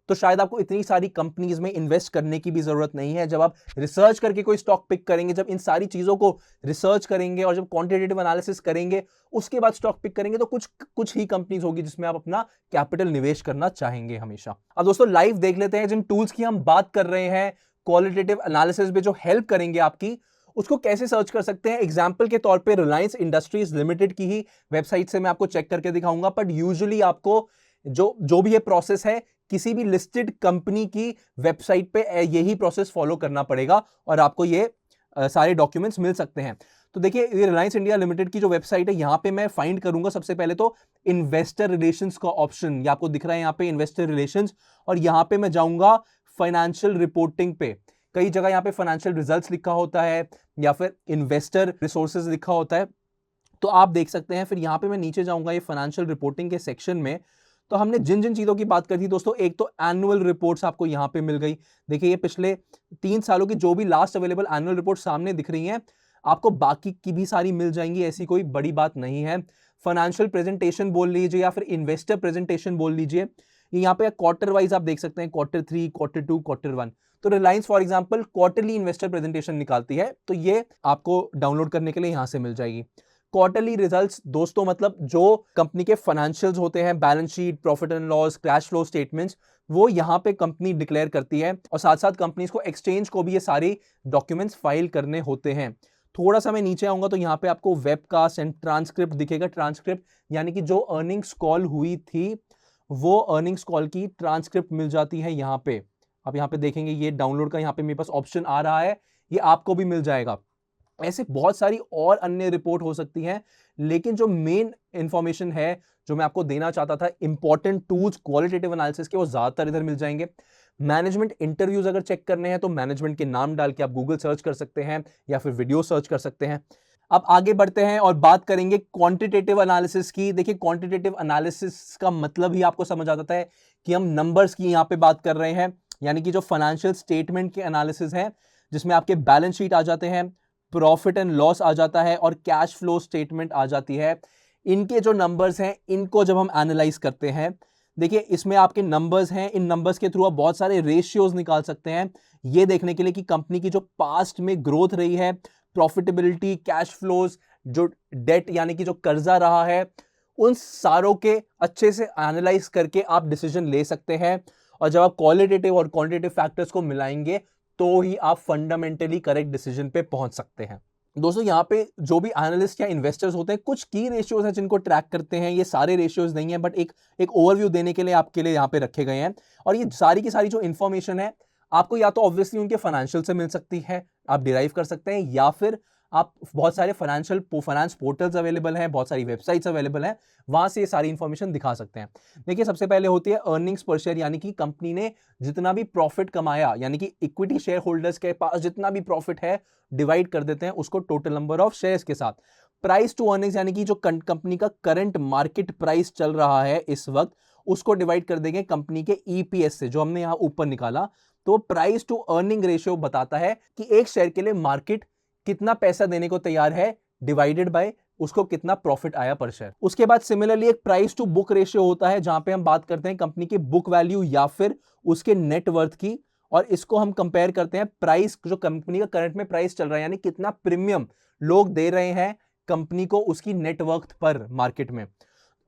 तो शायद आपको इतनी सारी कंपनीज में इन्वेस्ट करने की भी जरूरत नहीं है। जब आप रिसर्च करके कोई स्टॉक पिक करेंगे, जब इन सारी चीजों को रिसर्च करेंगे और जब क्वांटिटेटिव एनालिसिस करेंगे उसके बाद स्टॉक पिक करेंगे तो कुछ ही कंपनीज होगी जिसमें आप अपना कैपिटल निवेश करना चाहेंगे हमेशा। अब दोस्तों, लाइव देख लेते हैं जिन टूल्स की हम बात कर रहे हैं क्वालिटेटिव एनालिसिस में जो हेल्प करेंगे आपकी, उसको कैसे सर्च कर सकते हैं। एग्जाम्पल के तौर पे रिलायंस इंडस्ट्रीज लिमिटेड की ही वेबसाइट से मैं आपको चेक करके दिखाऊंगा, बट यूजुअली आपको जो भी ये प्रोसेस है किसी भी लिस्टेड कंपनी की वेबसाइट पे यही प्रोसेस फॉलो करना पड़ेगा और आपको ये सारे डॉक्यूमेंट्स मिल सकते हैं। तो देखिए, ये रिलायंस इंडिया लिमिटेड की जो वेबसाइट है यहां पे मैं फाइंड करूंगा सबसे पहले तो इन्वेस्टर रिलेशंस का ऑप्शन, ये आपको दिख रहा है यहां पे इन्वेस्टर रिलेशंस, और यहां पे मैं जाऊंगा फाइनेंशियल रिपोर्टिंग पे। कई जगह यहां पे फाइनेंशियल रिजल्ट्स लिखा होता है या फिर इन्वेस्टर रिसोर्सेज लिखा होता है, तो आप देख सकते हैं। फिर यहां पे मैं नीचे जाऊंगा ये फाइनेंशियल रिपोर्टिंग के सेक्शन में। तो हमने जिन जिन चीजों की बात करी थी दोस्तों, एक तो एनुअल रिपोर्ट्स आपको यहां पे मिल गई। देखिए, ये पिछले 3 सालों की जो भी लास्ट अवेलेबल एनुअल रिपोर्ट सामने दिख रही हैं, आपको बाकी की भी सारी मिल जाएंगी, ऐसी कोई बड़ी बात नहीं है। फाइनेंशियल प्रेजेंटेशन बोल लीजिए या फिर इन्वेस्टर प्रेजेंटेशन बोल लीजिए, यहाँ पे क्वार्टर वाइज आप देख सकते हैं, Q3, Q2, Q1। तो Reliance for example quarterly investor presentation निकालती है, तो ये आपको डाउनलोड करने के लिए यहां से मिल जाएगी। क्वार्टरली रिजल्ट्स दोस्तों मतलब जो कंपनी के फाइनेंशियल्स होते हैं, balance sheet, profit and loss, cash flow statements, वो यहाँ पे कंपनी डिक्लेयर करती है और साथ साथ कंपनीज को एक्सचेंज को भी ये सारे डॉक्यूमेंट्स फाइल करने होते हैं। थोड़ा सा मैं नीचे आऊंगा तो यहाँ पे आपको वेबकास्ट एंड ट्रांसक्रिप्ट दिखेगा। ट्रांसक्रिप्ट यानी कि जो अर्निंग्स कॉल हुई थी वो अर्निंग्स कॉल की ट्रांसक्रिप्ट मिल जाती है यहाँ पे। आप यहाँ पे देखेंगे ये डाउनलोड का यहाँ पे मेरे पास ऑप्शन आ रहा है, ये आपको भी मिल जाएगा। ऐसे बहुत सारी और अन्य रिपोर्ट हो सकती हैं, लेकिन जो मेन इंफॉर्मेशन है जो मैं आपको देना चाहता था, इंपॉर्टेंट टूल्स क्वालिटेटिव एनालिसिस के, वो ज्यादातर इधर मिल जाएंगे। मैनेजमेंट इंटरव्यूज अगर चेक करने हैं तो मैनेजमेंट के नाम डाल के आप गूगल सर्च कर सकते हैं या फिर वीडियो सर्च कर सकते हैं। अब आगे बढ़ते हैं और बात करेंगे क्वांटिटेटिव एनालिसिस की। देखिए क्वांटिटेटिव एनालिसिस का मतलब ही आपको समझ आ जाता है कि हम नंबर्स की यहाँ पे बात कर रहे हैं, यानी कि जो फाइनेंशियल स्टेटमेंट के एनालिसिस है जिसमें आपके बैलेंस शीट आ जाते हैं, प्रॉफिट एंड लॉस आ जाता है और कैश फ्लो स्टेटमेंट आ जाती है। इनके जो नंबर्स हैं इनको जब हम एनालाइज करते हैं, देखिए इसमें आपके नंबर्स हैं, इन नंबर्स के थ्रू आप बहुत सारे रेशियोज निकाल सकते हैं ये देखने के लिए कि कंपनी की जो पास्ट में ग्रोथ रही है, प्रॉफिटेबिलिटी, कैश फ्लोज, जो डेट यानी कि जो कर्जा रहा है, उन सारों के अच्छे से एनालाइज करके आप डिसीजन ले सकते हैं। और जब आप क्वालिटेटिव और क्वांटिटेटिव फैक्टर्स को मिलाएंगे तो ही आप फंडामेंटली करेक्ट डिसीजन पे पहुंच सकते हैं। दोस्तों यहाँ पे जो भी एनालिस्ट या इन्वेस्टर्स होते हैं कुछ की रेशियोज हैं जिनको ट्रैक करते हैं, ये सारे रेशियोज नहीं है बट एक ओवरव्यू देने के लिए आपके लिए यहाँ पे रखे गए हैं। और ये सारी की सारी जो इन्फॉर्मेशन है आपको या तो ऑब्वियसली उनके फाइनेंशियल से मिल सकती है, आप डिराइव कर सकते हैं, या फिर आप बहुत सारे फाइनेंस पोर्टल्स अवेलेबल हैं, बहुत सारी वेबसाइट्स अवेलेबल हैं, वहां से ये सारी इंफॉर्मेशन दिखा सकते हैं। देखिए सबसे पहले होती है अर्निंग्स पर शेयर, यानी कि कंपनी ने जितना भी प्रॉफिट कमाया, यानी कि इक्विटी शेयर होल्डर्स के पास जितना भी प्रॉफिट है डिवाइड कर देते हैं उसको टोटल नंबर ऑफ शेयर्स के साथ। प्राइस टू अर्निंग्स यानी कि जो कंपनी का करंट मार्केट प्राइस चल रहा है इस वक्त, उसको डिवाइड कर देंगे कंपनी के ईपीएस से, जो हमने यहां ऊपर निकाला। तो प्राइस टू अर्निंग रेशियो बताता है कि एक शेयर के लिए मार्केट कितना पैसा देने को तैयार है डिवाइडेड बाय उसको कितना प्रॉफिट आया पर शेयर। उसके बाद सिमिलरली एक प्राइस टू बुक रेशियो होता है जहां पे हम बात करते हैं कंपनी की बुक वैल्यू या फिर उसके नेट वर्थ की, और इसको हम कंपेयर करते हैं प्राइस, जो कंपनी का करंट में प्राइस चल रहा है, यानी कितना प्रीमियम लोग दे रहे हैं कंपनी को उसकी नेट वर्थ पर मार्केट में।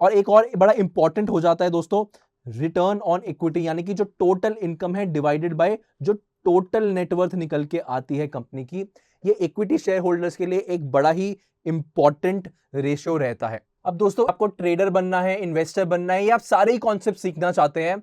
और एक और बड़ा इंपॉर्टेंट हो जाता है दोस्तों रिटर्न ऑन इक्विटी, यानी कि जो टोटल इनकम है डिवाइडेड बाय जो टोटल नेटवर्थ निकल के आती है कंपनी की। ये इक्विटी शेयर होल्डर्स के लिए एक बड़ा ही इंपॉर्टेंट रेशियो रहता है। अब दोस्तों आपको ट्रेडर बनना है, इन्वेस्टर बनना है, या आप सारे ही कॉन्सेप्ट सीखना चाहते हैं,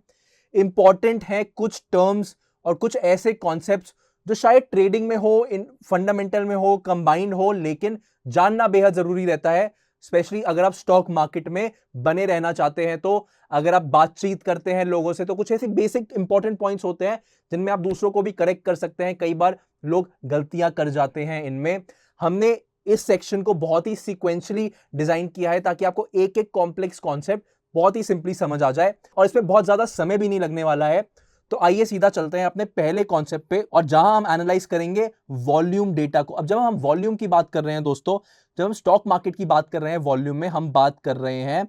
इंपॉर्टेंट है कुछ टर्म्स और कुछ ऐसे कॉन्सेप्ट्स जो शायद ट्रेडिंग में हो, इन फंडामेंटल में हो, कंबाइंड हो, लेकिन जानना बेहद जरूरी रहता है, स्पेशली अगर आप स्टॉक मार्केट में बने रहना चाहते हैं। तो अगर आप बातचीत करते हैं लोगों से तो कुछ ऐसे बेसिक इंपॉर्टेंट पॉइंट्स होते हैं जिनमें आप दूसरों को भी करेक्ट कर सकते हैं। कई बार लोग गलतियां कर जाते हैं इनमें। हमने इस सेक्शन को बहुत ही सीक्वेंशियली डिजाइन किया है ताकि आपको एक एक कॉम्प्लेक्स कॉन्सेप्ट बहुत ही सिंपली समझ आ जाए, और इसमें बहुत ज्यादा समय भी नहीं लगने वाला है। तो आइए सीधा चलते हैं अपने पहले कॉन्सेप्ट पे, और जहां हम एनालाइज करेंगे वॉल्यूम डेटा को। अब जब हम वॉल्यूम की बात कर रहे हैं दोस्तों, जब हम स्टॉक मार्केट की बात कर रहे हैं वॉल्यूम में, हम बात कर रहे हैं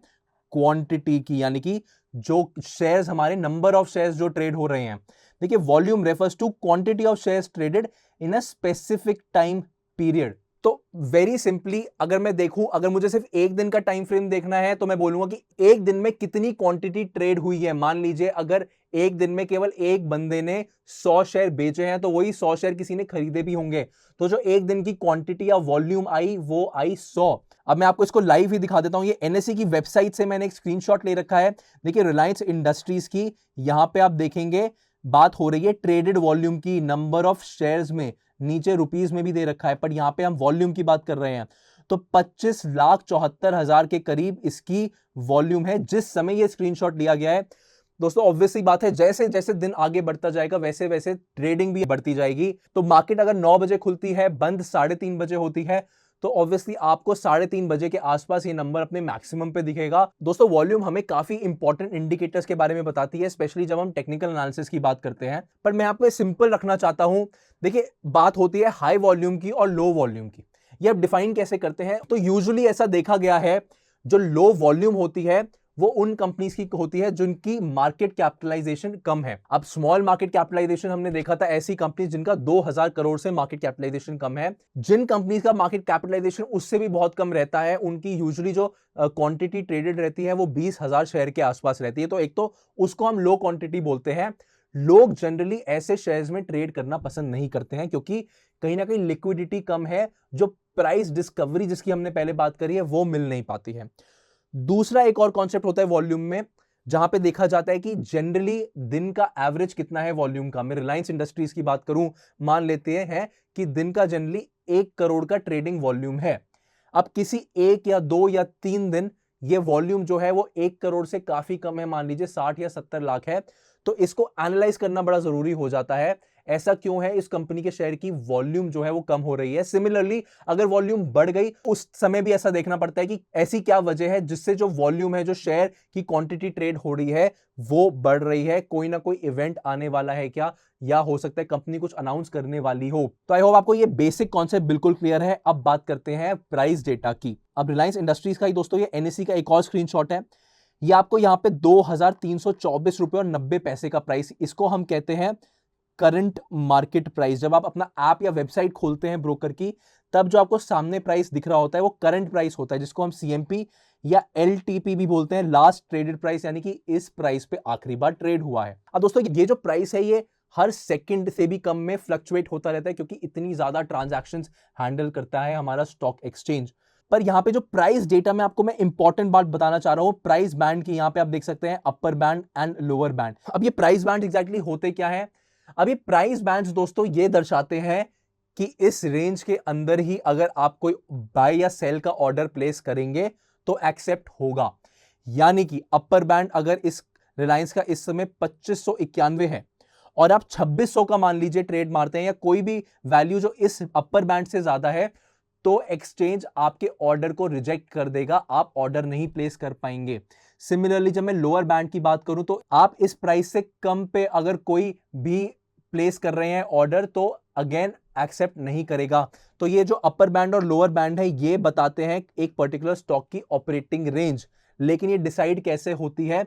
क्वांटिटी की, यानी कि जो शेयर्स, हमारे नंबर ऑफ शेयर्स जो ट्रेड हो रहे हैं। देखिए volume refers to quantity of shares traded in a specific time period. तो वेरी सिंपली अगर मैं देखूं, अगर मुझे सिर्फ एक दिन का टाइम फ्रेम देखना है तो मैं बोलूंगा कि एक दिन में कितनी क्वांटिटी ट्रेड हुई है। मान लीजिए अगर एक दिन में केवल एक बंदे ने 100 शेयर बेचे हैं तो वही 100 शेयर किसी ने खरीदे भी होंगे, तो जो एक दिन की क्वांटिटी या वॉल्यूम आई वो आई 100। अब मैं आपको इसको लाइव ही दिखा देता हूं। ये एनएसई की वेबसाइट से मैंने एक स्क्रीनशॉट ले रखा है। देखिए रिलायंस इंडस्ट्रीज की, यहां पे आप देखेंगे बात हो रही है ट्रेडेड वॉल्यूम की, नंबर ऑफ शेयर्स में, नीचे रुपीस में भी दे रखा है, पर यहां पे हम वॉल्यूम की बात कर रहे हैं। तो 25,74,000 के करीब इसकी वॉल्यूम है जिस समय ये स्क्रीनशॉट लिया गया है। दोस्तों ऑब्वियसली बात है, जैसे जैसे दिन आगे बढ़ता जाएगा वैसे वैसे ट्रेडिंग भी बढ़ती जाएगी। तो मार्केट अगर 9 बजे खुलती है, बंद 3:30 बजे होती है, तो ऑब्वियसली आपको 3:30 बजे के आसपास ये नंबर अपने मैक्सिमम पे दिखेगा। दोस्तों वॉल्यूम हमें काफी इंपॉर्टेंट इंडिकेटर्स के बारे में बताती है, स्पेशली जब हम टेक्निकल एनालिसिस की बात करते हैं। पर मैं आपको सिंपल रखना चाहता हूं। देखिए बात होती है हाई वॉल्यूम की और लो वॉल्यूम की, ये आप डिफाइन कैसे करते हैं। तो यूजुअली ऐसा देखा गया है जो लो वॉल्यूम होती है वो उन कंपनीज की होती है जिनकी मार्केट कैपिटलाइजेशन कम है। अब स्मॉल मार्केट कैपिटलाइजेशन हमने देखा था ऐसी कंपनीज जिनका 2000 करोड़ से मार्केट कैपिटलाइजेशन कम है। जिन कंपनीज का मार्केट कैपिटलाइजेशन उससे भी बहुत कम रहता है, उनकी यूजुअली जो क्वांटिटी ट्रेडेड रहती है वो 20,000 शेयर के आसपास रहती है। तो एक तो उसको हम लो क्वांटिटी बोलते हैं। लोग जनरली ऐसे शेयर्स में ट्रेड करना पसंद नहीं करते हैं क्योंकि कहीं ना कहीं लिक्विडिटी कम है, जो प्राइस डिस्कवरी जिसकी हमने पहले बात करी है वो मिल नहीं पाती है। दूसरा एक और कॉन्सेप्ट होता है वॉल्यूम में, जहां पे देखा जाता है कि जनरली दिन का एवरेज कितना है वॉल्यूम का। मैं रिलायंस इंडस्ट्रीज की बात करूं, मान लेते हैं कि दिन का जनरली 1 करोड़ का ट्रेडिंग वॉल्यूम है। अब किसी 1 या 2 या 3 दिन ये वॉल्यूम जो है वो 1 करोड़ से काफी कम है, मान लीजिए 60 या 70 लाख है, तो इसको एनालाइज करना बड़ा जरूरी हो जाता है। ऐसा क्यों है, इस कंपनी के शेयर की वॉल्यूम जो है वो कम हो रही है। सिमिलरली अगर वॉल्यूम बढ़ गई उस समय भी ऐसा देखना पड़ता है कि ऐसी क्या वजह है जिससे जो वॉल्यूम है, जो शेयर की क्वांटिटी ट्रेड हो रही है वो बढ़ रही है। कोई ना कोई इवेंट आने वाला है क्या, या हो सकता है कंपनी कुछ अनाउंस करने वाली हो। तो आई होप आपको ये बेसिक कॉन्सेप्ट बिल्कुल क्लियर है। अब बात करते हैं प्राइस डेटा की। अब रिलायंस इंडस्ट्रीज का ही दोस्तों ये एनएसई का एक और स्क्रीनशॉट है। ये आपको यहां पे 2324 रुपए और 90 पैसे का प्राइस, इसको हम कहते हैं करंट मार्केट प्राइस। जब आप अपना ऐप या वेबसाइट खोलते हैं ब्रोकर की, तब जो आपको सामने प्राइस दिख रहा होता है वो करंट प्राइस होता है, जिसको हम सीएमपी या एलटीपी भी बोलते हैं, लास्ट ट्रेडेड प्राइस, यानी कि इस प्राइस पे आखिरी बार ट्रेड हुआ है। अब दोस्तों ये जो प्राइस है ये हर सेकंड से भी कम में फ्लक्चुएट होता रहता है क्योंकि इतनी ज्यादा ट्रांजैक्शंस हैंडल करता है हमारा स्टॉक एक्सचेंज। पर यहां पे जो प्राइस डेटा में आपको मैं इंपॉर्टेंट बात बताना चाह रहा हूं, प्राइस बैंड की, यहां पे आप देख सकते हैं upper band and lower band. अब ये प्राइस बैंड एग्जैक्टली होते क्या है? अब ये प्राइस बैंड्स दोस्तों ये दर्शाते हैं कि इस रेंज के अंदर ही अगर आप कोई बाय या सेल का ऑर्डर प्लेस करेंगे तो एक्सेप्ट होगा। यानी कि अपर बैंड अगर इस रिलायंस का इस समय 2591 है और आप 2600 का मान लीजिए ट्रेड मारते हैं या कोई भी वैल्यू जो इस अपर बैंड से ज्यादा है, तो एक्सचेंज आपके ऑर्डर को रिजेक्ट कर देगा, आप ऑर्डर नहीं प्लेस कर पाएंगे। सिमिलरली जब मैं लोअर बैंड की बात करूं तो आप इस प्राइस से कम पे अगर कोई भी प्लेस कर रहे हैं ऑर्डर तो अगेन एक्सेप्ट नहीं करेगा। तो ये जो अपर बैंड और लोअर बैंड है ये बताते हैं एक पर्टिकुलर स्टॉक की ऑपरेटिंग रेंज। लेकिन ये डिसाइड कैसे होती है,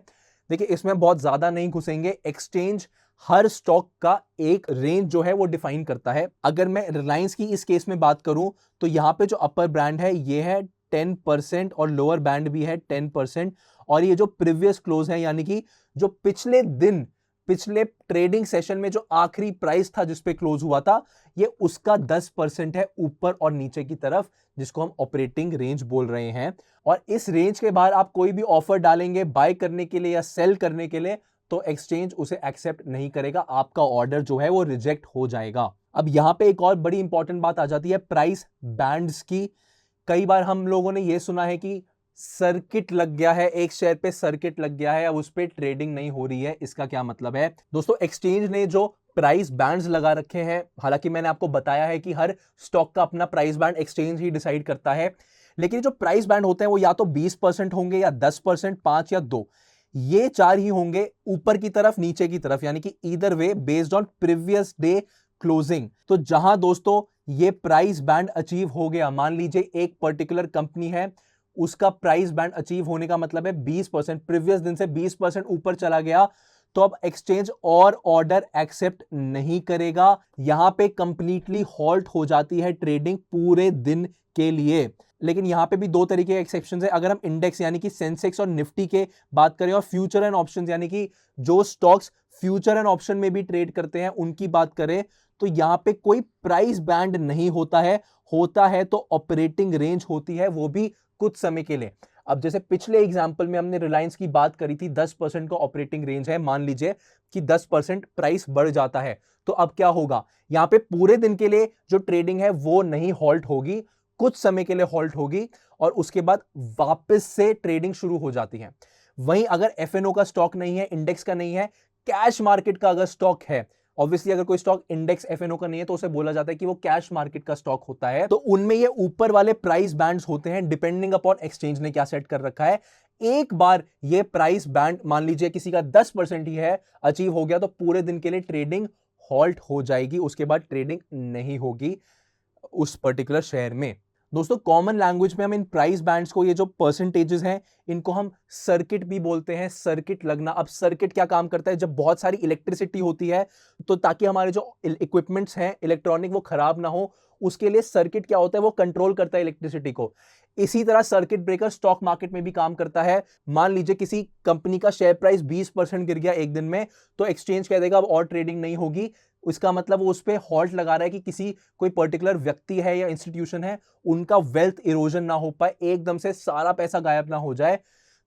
देखिए इसमें बहुत ज्यादा नहीं घुसेंगे। एक्सचेंज हर स्टॉक का एक रेंज जो है वो डिफाइन करता है। अगर मैं रिलायंस की इस केस में बात करूं तो यहां पे जो अपर बैंड है ये है 10% और लोअर बैंड भी है 10%। और ये जो प्रीवियस क्लोज है, यानी कि जो पिछले दिन, पिछले ट्रेडिंग सेशन में जो आखिरी प्राइस था जिस पे क्लोज हुआ था, ये उसका 10% है ऊपर और नीचे की तरफ, जिसको हम ऑपरेटिंग रेंज बोल रहे हैं। और इस रेंज के बाहर आप कोई भी ऑफर डालेंगे बाय करने के लिए या सेल करने के लिए तो एक्सचेंज उसे एक्सेप्ट नहीं करेगा, आपका ऑर्डर जो है वो रिजेक्ट हो जाएगा। अब यहां पे एक और बड़ी इंपॉर्टेंट बात आ जाती है प्राइस बैंड्स की। कई बार हम लोगों ने यह सुना है कि सर्किट लग गया है, एक शेयर पे सर्किट लग गया है, अब उस पर ट्रेडिंग नहीं हो रही है। इसका क्या मतलब है दोस्तों? एक्सचेंज ने जो प्राइस बैंड्स लगा रखे हैं, हालांकि मैंने आपको बताया है कि हर स्टॉक का अपना प्राइस बैंड एक्सचेंज ही डिसाइड करता है, लेकिन जो प्राइस बैंड होते हैं वो या तो 20% होंगे या 10%, 5 या 2, ये 4 ही होंगे, ऊपर की तरफ नीचे की तरफ, यानी कि either way based on previous day closing. तो जहां दोस्तों ये प्राइस बैंड अचीव हो गया, मान लीजिए एक पर्टिकुलर कंपनी है, उसका प्राइस बैंड अचीव होने का मतलब है 20%, प्रीवियस दिन से 20% ऊपर चला गया, तो अब एक्सचेंज और ऑर्डर एक्सेप्ट नहीं करेगा। यहां पे कंप्लीटली हॉल्ट हो जाती है ट्रेडिंग पूरे दिन के लिए। लेकिन यहां पे भी 2 तरीके के एक्सेप्शन है। अगर हम इंडेक्स यानी कि सेंसेक्स और निफ्टी के बात करें और फ्यूचर एंड ऑप्शंस यानी कि जो स्टॉक्स फ्यूचर एंड ऑप्शन में भी ट्रेड करते हैं उनकी बात करें, तो यहां पे कोई प्राइस बैंड नहीं होता है। होता है तो ऑपरेटिंग रेंज होती है, वो भी कुछ समय के लिए। अब जैसे पिछले एग्जांपल में हमने रिलायंस की बात करी थी, 10% का ऑपरेटिंग रेंज है, मान लीजिए कि 10% प्राइस बढ़ जाता है, तो अब क्या होगा? यहां पे पूरे दिन के लिए जो ट्रेडिंग है वो नहीं हॉल्ट होगी, कुछ समय के लिए हॉल्ट होगी और उसके बाद वापस से ट्रेडिंग शुरू हो जाती है। वहीं अगर एफएनओ का स्टॉक नहीं है, इंडेक्स का नहीं है, कैश मार्केट का अगर स्टॉक है, ऑब्वियसली अगर कोई स्टॉक इंडेक्स एफएनओ का नहीं है तो उसे बोला जाता है कि वो कैश मार्केट का स्टॉक होता है। तो उनमें ये ऊपर वाले प्राइस बैंड्स होते हैं डिपेंडिंग अपॉन एक्सचेंज ने क्या सेट कर रखा है। एक बार ये प्राइस बैंड मान लीजिए किसी का 10% ही है, अचीव हो गया, तो पूरे दिन के लिए ट्रेडिंग हॉल्ट हो जाएगी, उसके बाद ट्रेडिंग नहीं होगी उस पर्टिकुलर शेयर में। दोस्तों कॉमन लैंग्वेज में हम इन प्राइस बैंड्स को, ये जो परसेंटेजेस हैं, इनको हम सर्किट भी बोलते हैं, सर्किट लगना। अब सर्किट क्या काम करता है, जब बहुत सारी इलेक्ट्रिसिटी होती है तो ताकि हमारे जो इक्विपमेंट्स हैं इलेक्ट्रॉनिक वो खराब ना हो, उसके लिए सर्किट क्या होता है, वो कंट्रोल करता है इलेक्ट्रिसिटी को। इसी तरह सर्किट ब्रेकर स्टॉक मार्केट में भी काम करता है। मान लीजिए किसी कंपनी का शेयर प्राइस 20% गिर गया एक दिन में, तो एक्सचेंज कह देगा अब और ट्रेडिंग नहीं होगी। इसका मतलब वो उस पर हॉल्ट लगा रहा है कि किसी कोई पर्टिकुलर व्यक्ति है या इंस्टीट्यूशन है, उनका वेल्थ इरोजन ना हो पाए, एकदम से सारा पैसा गायब ना हो जाए,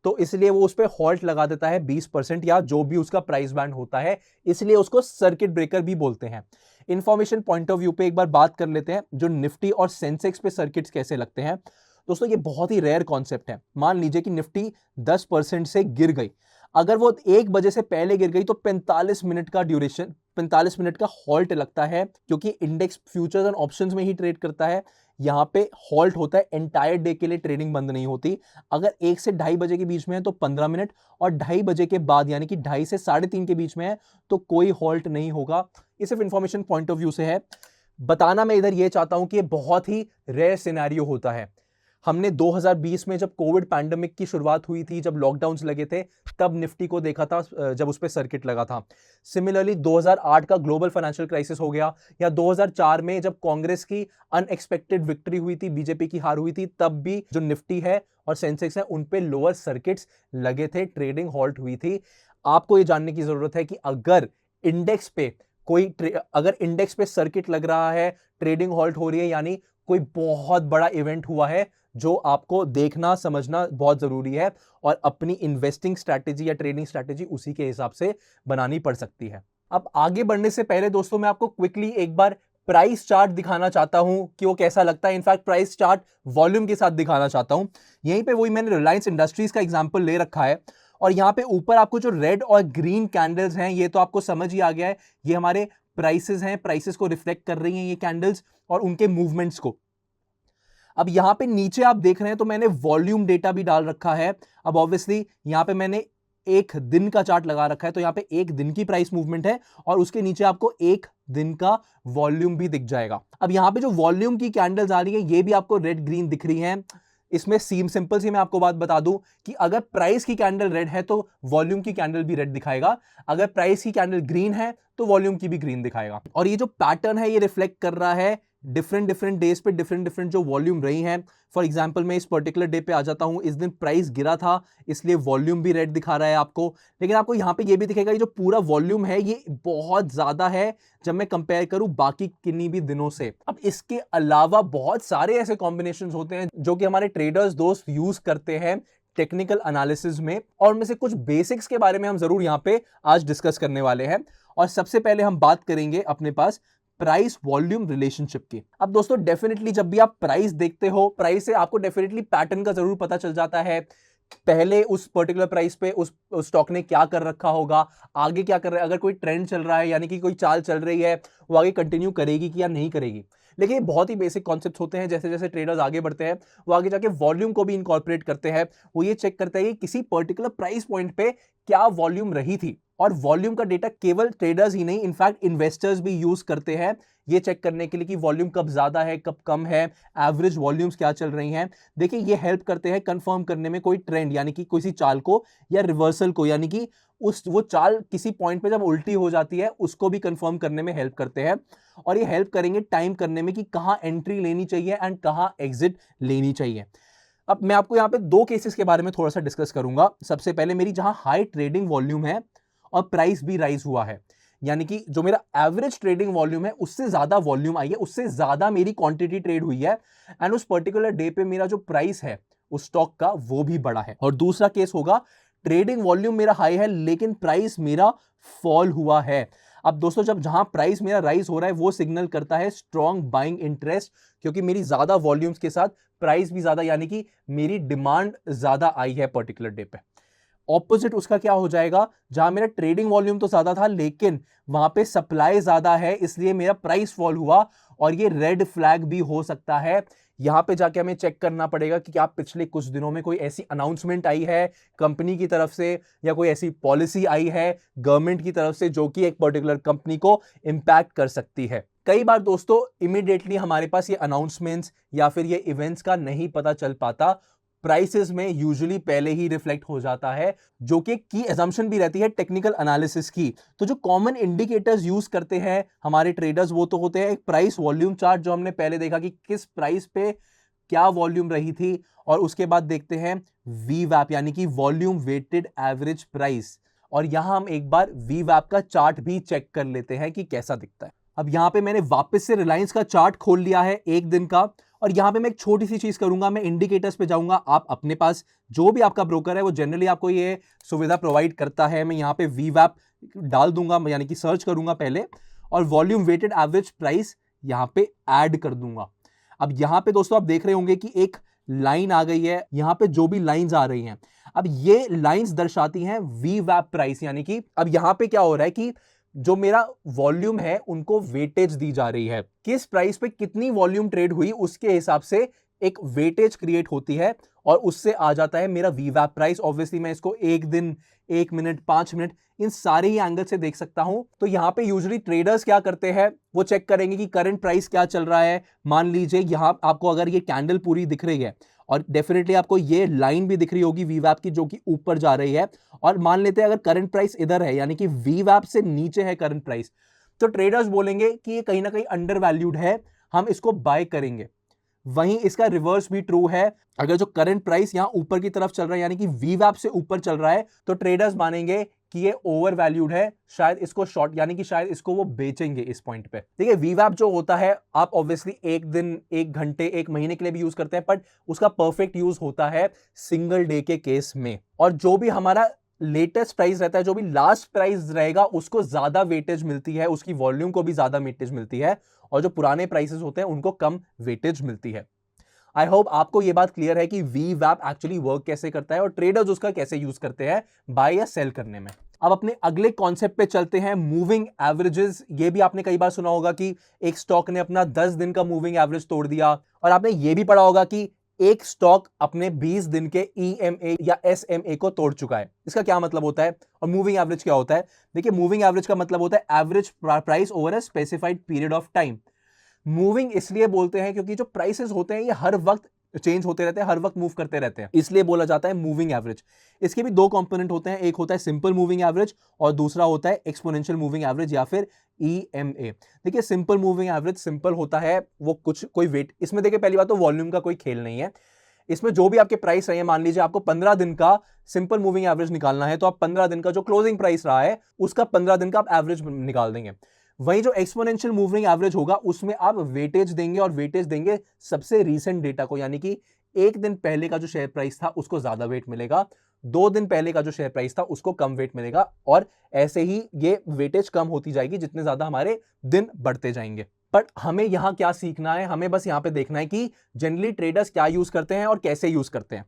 तो इसलिए वो उस पर हॉल्ट लगा देता है 20% या जो भी उसका प्राइस बैंड होता है, इसलिए उसको सर्किट ब्रेकर भी बोलते हैं। इंफॉर्मेशन पॉइंट ऑफ व्यू पे एक बार बात कर लेते हैं, जो निफ्टी और सेंसेक्स पे सर्किट्स कैसे लगते हैं। दोस्तों ये बहुत ही रेयर कॉन्सेप्ट है। मान लीजिए कि निफ्टी 10% से गिर गई, अगर वो 1 बजे से पहले गिर गई तो 45 मिनट का ड्यूरेशन, 45 मिनट का हॉल्ट लगता है, क्योंकि इंडेक्स फ्यूचर्स एंड ऑप्शंस में ही ट्रेड करता है। यहां पे हॉल्ट होता है, एंटायर डे के लिए ट्रेडिंग बंद नहीं होती। अगर 1 से 2:30 बजे के बीच में है तो 15 मिनट, और 2:30 बजे के बाद यानी कि 2:30 से 3:30 के बीच में है तो कोई हॉल्ट नहीं होगा। ये सिर्फ इंफॉर्मेशन पॉइंट ऑफ व्यू से है। बताना मैं इधर ये चाहता हूं कि ये बहुत ही रेयर सिनेरियो होता है। हमने 2020 में जब कोविड पैंडेमिक की शुरुआत हुई थी, जब लॉकडाउन्स लगे थे, तब निफ्टी को देखा था जब उस पर सर्किट लगा था। सिमिलरली 2008 का ग्लोबल फाइनेंशियल क्राइसिस हो गया, या 2004 में जब कांग्रेस की अनएक्सपेक्टेड विक्ट्री हुई थी, बीजेपी की हार हुई थी, तब भी जो निफ्टी है और सेंसेक्स है उन पे लोअर सर्किट्स लगे थे, ट्रेडिंग हॉल्ट हुई थी। आपको ये जानने की जरूरत है कि अगर इंडेक्स पे सर्किट लग रहा है, ट्रेडिंग हॉल्ट हो रही है, यानी कोई बहुत बड़ा इवेंट हुआ है जो आपको देखना समझना बहुत जरूरी है, और अपनी इन्वेस्टिंग स्ट्रैटेजी या ट्रेडिंग स्ट्रैटेजी उसी के हिसाब से बनानी पड़ सकती है। अब आगे बढ़ने से पहले दोस्तों मैं आपको क्विकली एक बार प्राइस चार्ट दिखाना चाहता हूं कि वो कैसा लगता है। इनफैक्ट प्राइस चार्ट वॉल्यूम के साथ दिखाना चाहता हूं। यहीं पे वही मैंने रिलायंस इंडस्ट्रीज का एग्जांपल ले रखा है, और यहां पे ऊपर आपको जो रेड और ग्रीन कैंडल्स हैं, ये तो आपको समझ ही आ गया है, ये हमारे प्राइसेस हैं, प्राइसेस को रिफ्लेक्ट कर रही हैं ये कैंडल्स और उनके मूवमेंट्स को। अब यहां पे नीचे आप देख रहे हैं तो मैंने वॉल्यूम डेटा भी डाल रखा है। अब ऑब्वियसली यहां पे मैंने एक दिन का चार्ट लगा रखा है, तो यहां पे एक दिन की प्राइस मूवमेंट है और उसके नीचे आपको एक दिन का वॉल्यूम भी दिख जाएगा। अब यहां पे जो वॉल्यूम की कैंडल्स आ रही है, ये भी आपको रेड ग्रीन दिख रही हैं। इसमें सिंपल सी मैं आपको बात बता दूं कि अगर प्राइस की कैंडल रेड है तो वॉल्यूम की कैंडल भी रेड दिखाएगा, अगर प्राइस की कैंडल ग्रीन है तो वॉल्यूम की भी ग्रीन दिखाएगा। और ये जो पैटर्न है ये रिफ्लेक्ट कर रहा है डिफरेंट डेज पे डिफरेंट जो वॉल्यूम रही हैं। फॉर एग्जांपल मैं इस पर्टिकुलर डे पे आ जाता हूं, इस दिन प्राइस गिरा था इसलिए वॉल्यूम भी रेड दिखा रहा है आपको, लेकिन आपको यहां पे ये भी दिखेगा ये जो पूरा वॉल्यूम है ये बहुत ज्यादा है जब मैं कंपेयर करूं बाकी किन्हीं भी दिनों से। अब इसके अलावा बहुत सारे ऐसे कॉम्बिनेशंस होते हैं जो कि हमारे ट्रेडर्स दोस्त यूज करते हैं टेक्निकल एनालिसिस में, और उनमें से कुछ बेसिक्स के बारे में हम जरूर यहां पे आज डिस्कस करने वाले हैं। और सबसे पहले हम बात करेंगे अपने पास प्राइस वॉल्यूम रिलेशनशिप की। अब दोस्तों डेफिनेटली जब भी आप प्राइस देखते हो, प्राइस से आपको डेफिनेटली पैटर्न का जरूर पता चल जाता है। पहले उस पर्टिकुलर प्राइस पे उस स्टॉक ने क्या कर रखा होगा, आगे क्या कर रहा है, अगर कोई ट्रेंड चल रहा है यानी कि कोई चाल चल रही है, वो आगे कंटिन्यू करेगी कि या नहीं करेगी। लेकिन ये बहुत ही बेसिक कॉन्सेप्ट्स होते हैं। जैसे जैसे ट्रेडर्स आगे बढ़ते हैं वो आगे जाके वॉल्यूम को भी इनकॉर्पोरेट करते हैं। वो ये चेक करते हैं कि किसी पर्टिकुलर प्राइस पॉइंट पे क्या वॉल्यूम रही थी, और वॉल्यूम का डेटा केवल ट्रेडर्स ही नहीं, इनफैक्ट इन्वेस्टर्स भी यूज करते हैं ये चेक करने के लिए कि वॉल्यूम कब ज्यादा है कब कम है, एवरेज वॉल्यूम्स क्या चल रही हैं। देखिए ये हेल्प करते हैं कंफर्म करने में कोई ट्रेंड यानी कि किसी चाल को या रिवर्सल को, यानी कि वो चाल किसी पॉइंट पे जब उल्टी हो जाती है उसको भी कंफर्म करने में हेल्प करते हैं। और ये हेल्प करेंगे टाइम करने में कि कहां एंट्री लेनी चाहिए एंड कहां एग्जिट लेनी चाहिए। अब मैं आपको यहां पे 2 केसेस के बारे में थोड़ा सा डिस्कस करूंगा। सबसे पहले मेरी जहां हाई ट्रेडिंग वॉल्यूम है और प्राइस भी राइज हुआ है, यानी कि जो मेरा एवरेज ट्रेडिंग वॉल्यूम है उससे ज्यादा वॉल्यूम आई है, उससे ज्यादा मेरी क्वांटिटी ट्रेड हुई है, एंड उस पर्टिकुलर डे पे मेरा जो प्राइस है उस स्टॉक का वो भी बड़ा है। और दूसरा केस होगा ट्रेडिंग वॉल्यूम मेरा हाई है लेकिन प्राइस मेरा फॉल हुआ है। अब दोस्तों जब जहां प्राइस मेरा राइज हो रहा है वो सिग्नल करता है स्ट्रॉन्ग बाइंग इंटरेस्ट, क्योंकि मेरी ज्यादा वॉल्यूम्स के साथ प्राइस भी ज्यादा, यानी कि मेरी डिमांड ज्यादा आई है पर्टिकुलर डे पे। ऑपोजिट उसका क्या हो जाएगा, जहां मेरा ट्रेडिंग वॉल्यूम तो ज्यादा था लेकिन वहां पे सप्लाई ज्यादा है इसलिए मेरा प्राइस फॉल हुआ, और ये रेड फ्लैग भी हो सकता है यहाँ पे जाके हमें चेक करना पड़ेगा कि क्या पिछले कुछ दिनों में कोई ऐसी अनाउंसमेंट आई है कंपनी की तरफ से या कोई ऐसी पॉलिसी आई है गवर्नमेंट की तरफ से जो कि एक पर्टिकुलर कंपनी को इंपैक्ट कर सकती है। कई बार दोस्तों इमीडिएटली हमारे पास ये अनाउंसमेंट्स या फिर ये इवेंट्स का नहीं पता चल पाता, प्राइसेस में यूजुअली पहले ही रिफ्लेक्ट हो जाता है, जो कि की असम्पशन भी रहती है टेक्निकल एनालिसिस की। तो जो कॉमन इंडिकेटर्स यूज करते हैं हमारे ट्रेडर्स वो तो होते हैं एक प्राइस वॉल्यूम चार्ट, जो हमने पहले देखा कि किस प्राइस पे क्या वॉल्यूम रही थी, और उसके बाद देखते हैं VWAP यानी कि वॉल्यूम वेटेड एवरेज प्राइस, और यहां हम एक बार VWAP का चार्ट भी चेक कर लेते हैं कि कैसा दिखता है। अब यहां पे मैंने वापस से रिलायंस का चार्ट खोल लिया है एक दिन का, और यहां पे मैं एक छोटी सी चीज करूंगा, मैं इंडिकेटर्स पे जाऊंगा। आप अपने पास जो भी आपका ब्रोकर है वो जनरली आपको ये सुविधा प्रोवाइड करता है। मैं यहां पे VWAP डाल दूंगा, यानी कि सर्च करूंगा पहले, और वॉल्यूम वेटेड एवरेज प्राइस यहां पे ऐड कर दूंगा। अब यहां पे दोस्तों आप देख रहे होंगे कि एक लाइन आ गई है, यहां पे जो भी लाइंस आ रही हैं, अब ये लाइंस दर्शाती हैं VWAP प्राइस, यानी कि अब यहां पे क्या हो रहा है कि जो मेरा वॉल्यूम है उनको वेटेज दी जा रही है, किस प्राइस पे कितनी वॉल्यूम ट्रेड हुई उसके हिसाब से एक वेटेज क्रिएट होती है, और उससे आ जाता है मेरा VWAP प्राइस। ऑब्वियसली मैं इसको एक दिन, 1 मिनट, 5 मिनट, इन सारे ही एंगल से देख सकता हूं। तो यहां पे यूजुअली ट्रेडर्स क्या करते हैं, वो चेक करेंगे कि करंट प्राइस क्या चल रहा है। मान लीजिए यहां आपको अगर ये कैंडल पूरी दिख रही है, और डेफिनेटली आपको ये लाइन भी दिख रही होगी VWAP की जो कि ऊपर जा रही है, और मान लेते हैं अगर करंट प्राइस इधर है, यानी कि VWAP से नीचे है करंट प्राइस, तो ट्रेडर्स बोलेंगे कि ये कहीं ना कहीं अंडर वैल्यूड है, हम इसको बाय करेंगे। वहीं इसका रिवर्स भी ट्रू है, अगर जो करंट प्राइस यहां ऊपर की तरफ चल रहा है, यानी कि VWAP से ऊपर चल रहा है, तो ट्रेडर्स मानेंगे कि ये ओवर वैल्यूड है, शायद इसको शॉर्ट, यानी कि शायद इसको वो बेचेंगे इस पॉइंट पे। देखिए VWAP जो होता है आप ऑब्वियसली एक दिन, 1 घंटे, 1 महीने के लिए भी यूज करते हैं, बट उसका परफेक्ट यूज होता है सिंगल डे के केस में। और जो भी हमारा लेटेस्ट प्राइस रहता है, जो भी लास्ट प्राइस रहेगा, उसको ज्यादा वेटेज मिलती है, उसकी वॉल्यूम को भी ज्यादा वेटेज मिलती है, और जो पुराने प्राइसेस होते हैं उनको कम वेटेज मिलती है। आई होप आपको यह बात क्लियर है कि VWAP एक्चुअली वर्क कैसे करता है और ट्रेडर्स उसका कैसे यूज करते हैं बाय या सेल करने में। अब अपने अगले कॉन्सेप्ट पे चलते हैं, मूविंग एवरेजेस। ये भी आपने कई बार सुना होगा कि एक स्टॉक ने अपना 10 दिन का मूविंग एवरेज तोड़ दिया, और आपने ये भी पढ़ा होगा कि एक स्टॉक अपने 20 दिन के EMA या SMA को तोड़ चुका है। इसका क्या मतलब होता है और मूविंग एवरेज क्या होता है? देखिए मूविंग एवरेज का मतलब होता है average price over a specified period of time. Moving इसलिए बोलते हैं क्योंकि जो प्राइसेस होते हैं ये हर वक्त चेंज होते रहते हैं, हर वक्त मूव करते रहते हैं, इसलिए बोला जाता है मूविंग एवरेज। इसके भी 2 कंपोनेंट होते हैं, एक होता है सिंपल मूविंग एवरेज और दूसरा होता है एक्सपोनेंशियल मूविंग एवरेज या फिर EMA। देखिए सिंपल मूविंग एवरेज सिंपल होता है, वो कोई वेट, इसमें देखिए पहली बात तो वॉल्यूम का कोई खेल नहीं है। इसमें जो भी आपके प्राइस रहे हैं, मान लीजिए आपको 15 दिन का सिंपल मूविंग एवरेज निकालना है, तो आप 15 दिन का जो क्लोजिंग प्राइस रहा है उसका 15 दिन का आप एवरेज निकाल देंगे। वही जो एक्सपोनेंशियल मूविंग एवरेज होगा उसमें आप वेटेज देंगे, और वेटेज देंगे सबसे रीसेंट डेटा को, यानी कि 1 दिन पहले का जो शेयर प्राइस था उसको ज्यादा वेट मिलेगा, 2 दिन पहले का जो शेयर प्राइस था उसको कम वेट मिलेगा, और ऐसे ही ये वेटेज कम होती जाएगी जितने ज्यादा हमारे दिन बढ़ते जाएंगे। बट हमें यहां क्या सीखना है, हमें बस यहां पे देखना है कि जनरली ट्रेडर्स क्या यूज करते हैं और कैसे यूज करते हैं।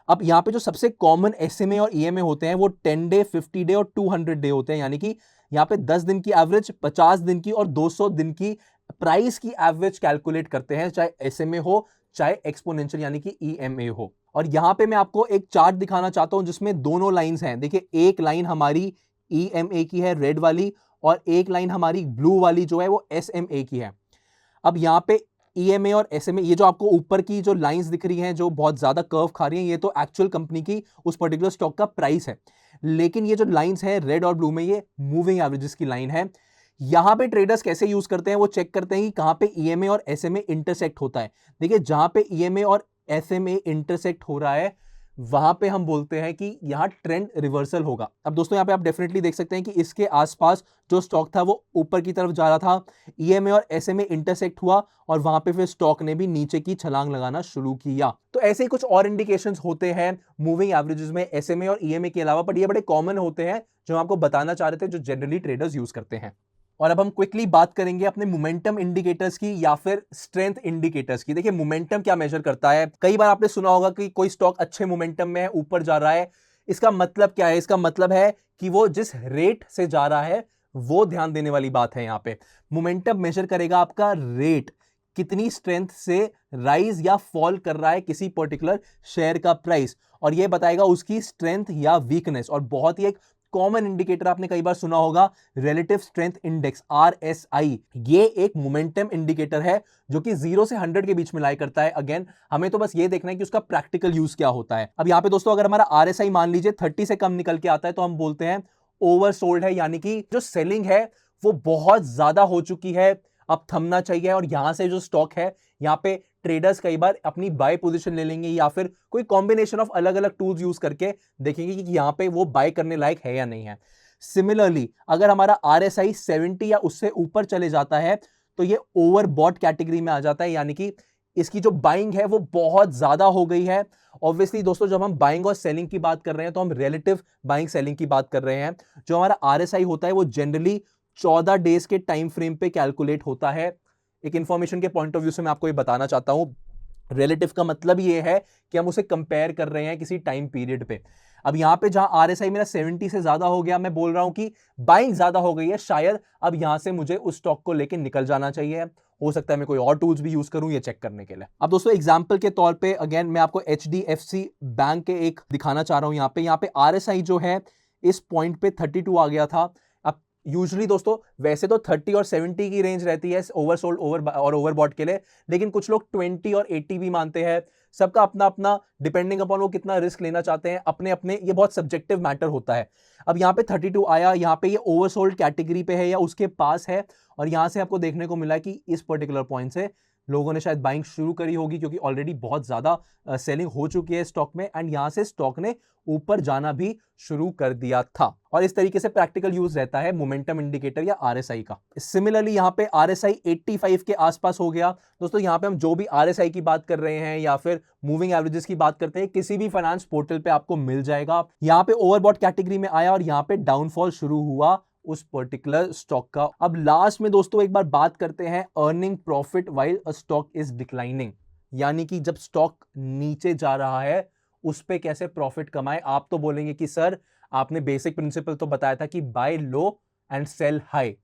अब यहां पे जो सबसे कॉमन SMA और EMA होते हैं वो 10 डे, 50 डे और 200 डे होते हैं, यानी कि यहां पे 10 दिन की एवरेज, 50 दिन की और 200 दिन की प्राइस की एवरेज कैलकुलेट करते हैं, चाहे SMA हो चाहे एक्सपोनेंशियल यानी कि EMA हो। और यहां पे मैं आपको एक चार्ट दिखाना चाहता हूं जिसमें दोनों लाइंस हैं। देखिए एक लाइन हमारी EMA की है रेड वाली, और एक लाइन हमारी ब्लू वाली जो है वो SMA की है। अब यहां पे EMA और SMA, ये जो आपको ऊपर की जो लाइंस दिख रही हैं जो बहुत ज्यादा कर्व खा रही हैं, ये तो एक्चुअल कंपनी की उस पर्टिकुलर स्टॉक का प्राइस है, लेकिन ये जो लाइंस है रेड और ब्लू में ये मूविंग एवरेजेस की लाइन है। यहां पे ट्रेडर्स कैसे यूज करते हैं, वो चेक करते हैं कि कहां पे EMA और SMA इंटरसेक्ट होता है। देखिए जहां पे EMA और SMA इंटरसेक्ट हो रहा है वहां पे हम बोलते हैं कि यहां ट्रेंड रिवर्सल होगा। अब दोस्तों यहां पे आप डेफिनेटली देख सकते हैं कि इसके आसपास जो स्टॉक था वो ऊपर की तरफ जा रहा था, EMA और SMA इंटरसेक्ट हुआ और वहां पे फिर स्टॉक ने भी नीचे की छलांग लगाना शुरू किया। तो ऐसे ही कुछ और इंडिकेशंस होते हैं मूविंग एवरेजेस में SMA और EMA के अलावा, बट ये बड़े कॉमन होते हैं जो हम आपको बताना चाह रहे थे, जो जनरली ट्रेडर्स यूज करते हैं। और अब हम क्विकली बात करेंगे अपने मोमेंटम इंडिकेटर्स की या फिर स्ट्रेंथ इंडिकेटर्स की। देखिए मोमेंटम क्या मेजर करता है, कई बार आपने सुना होगा कि कोई स्टॉक अच्छे मोमेंटम में है, ऊपर जा रहा है। इसका मतलब क्या है? इसका मतलब है कि वो जिस रेट से जा रहा है वो ध्यान देने वाली बात है। यहां पे मोमेंटम मेजर करेगा आपका रेट, कितनी स्ट्रेंथ से राइज या फॉल कर रहा है किसी पर्टिकुलर शेयर का प्राइस, और यह बताएगा उसकी स्ट्रेंथ या वीकनेस। और बहुत ही एक कॉमन इंडिकेटर आपने कई बार सुना होगा, रिलेटिव स्ट्रेंथ इंडेक्स, RSI। ये एक मोमेंटम इंडिकेटर है जो कि 0 से 100 के बीच में लाई करता है। अगेन हमें तो बस ये देखना है कि उसका प्रैक्टिकल यूज क्या होता है। अब यहां पे दोस्तों अगर हमारा RSI मान लीजिए 30 से कम निकल के आता है तो हम बोलते हैं ओवरसोल्ड है, यानी कि जो सेलिंग है वो बहुत ज्यादा हो चुकी है, अब थमना चाहिए। और यहां से जो स्टॉक है, यहां पे ट्रेडर्स कई बार अपनी बाय पोजीशन ले लेंगे या फिर कोई कॉम्बिनेशन ऑफ अलग अलग टूल्स यूज करके देखेंगे कि यहां पे वो बाय करने लायक है या नहीं है। सिमिलरली अगर हमारा RSI 70 या उससे ऊपर चले जाता है तो ये ओवरबॉट कैटेगरी में आ जाता है, यानी कि इसकी जो बाइंग है वो बहुत ज्यादा हो गई है। ऑब्वियसली दोस्तों जब हम बाइंग और सेलिंग की बात कर रहे हैं तो हम रिलेटिव बाइंग सेलिंग की बात कर रहे हैं। जो हमारा RSI होता है वो जनरली 14 डेज के टाइम फ्रेम पे कैलकुलेट होता है। एक इंफॉर्मेशन के पॉइंट ऑफ व्यू से मैं आपको ये बताना चाहता हूं, रिलेटिव का मतलब ये है कि हम उसे कंपेयर कर रहे हैं किसी टाइम पीरियड पे। अब यहां पे जहां RSI मेरा 70 से ज्यादा हो गया, मैं बोल रहा हूं कि बाइंग ज्यादा हो गई है, शायद अब यहां से मुझे उस स्टॉक को लेकर निकल जाना चाहिए। हो सकता है मैं कोई और टूल्स भी यूज करूं ये चेक करने के लिए। अब दोस्तों एग्जांपल के तौर पे अगेन मैं आपको HDFC बैंक के एक दिखाना चाह रहा हूं। यहाँ पे RSI जो है इस पॉइंट पे 32 आ गया था। यूजुअली दोस्तों वैसे तो 30 और 70 की रेंज रहती है ओवरसोल्ड और ओवरबॉट के लिए, लेकिन कुछ लोग 20 और 80 भी मानते हैं। सबका अपना अपना डिपेंडिंग अपॉन वो कितना रिस्क लेना चाहते हैं, अपने अपने, ये बहुत सब्जेक्टिव मैटर होता है। अब यहाँ पे 32 आया, यहाँ पे ये ओवरसोल्ड कैटेगरी पे है या उसके पास है, और यहां से आपको देखने को मिला कि इस पर्टिकुलर पॉइंट से लोगों ने शायद बाइंग शुरू करी होगी क्योंकि ऑलरेडी बहुत ज्यादा सेलिंग हो चुकी है स्टॉक में, एंड यहां से स्टॉक ने ऊपर जाना भी शुरू कर दिया था। और इस तरीके से प्रैक्टिकल यूज रहता है मोमेंटम इंडिकेटर या RSI का। सिमिलरली यहां पे RSI 85 के आसपास हो गया। दोस्तों यहां पे हम जो भी RSI की बात कर रहे हैं या फिर मूविंग एवरेजेस की बात करते हैं, किसी भी फाइनेंस पोर्टल पे आपको मिल जाएगा। यहां पे ओवरबॉट कैटेगरी में आया और यहां पे डाउनफॉल शुरू हुआ उस पर्टिकुलर स्टॉक का। अब लास्ट में दोस्तों एक बार बात करते हैं earning profit while a stock is declining, यानी कि जब स्टॉक नीचे जा रहा है उस पे कैसे प्रॉफिट कमाए। आप तो बोलेंगे कि सर आपने बेसिक प्रिंसिपल तो बताया था कि buy low and sell high,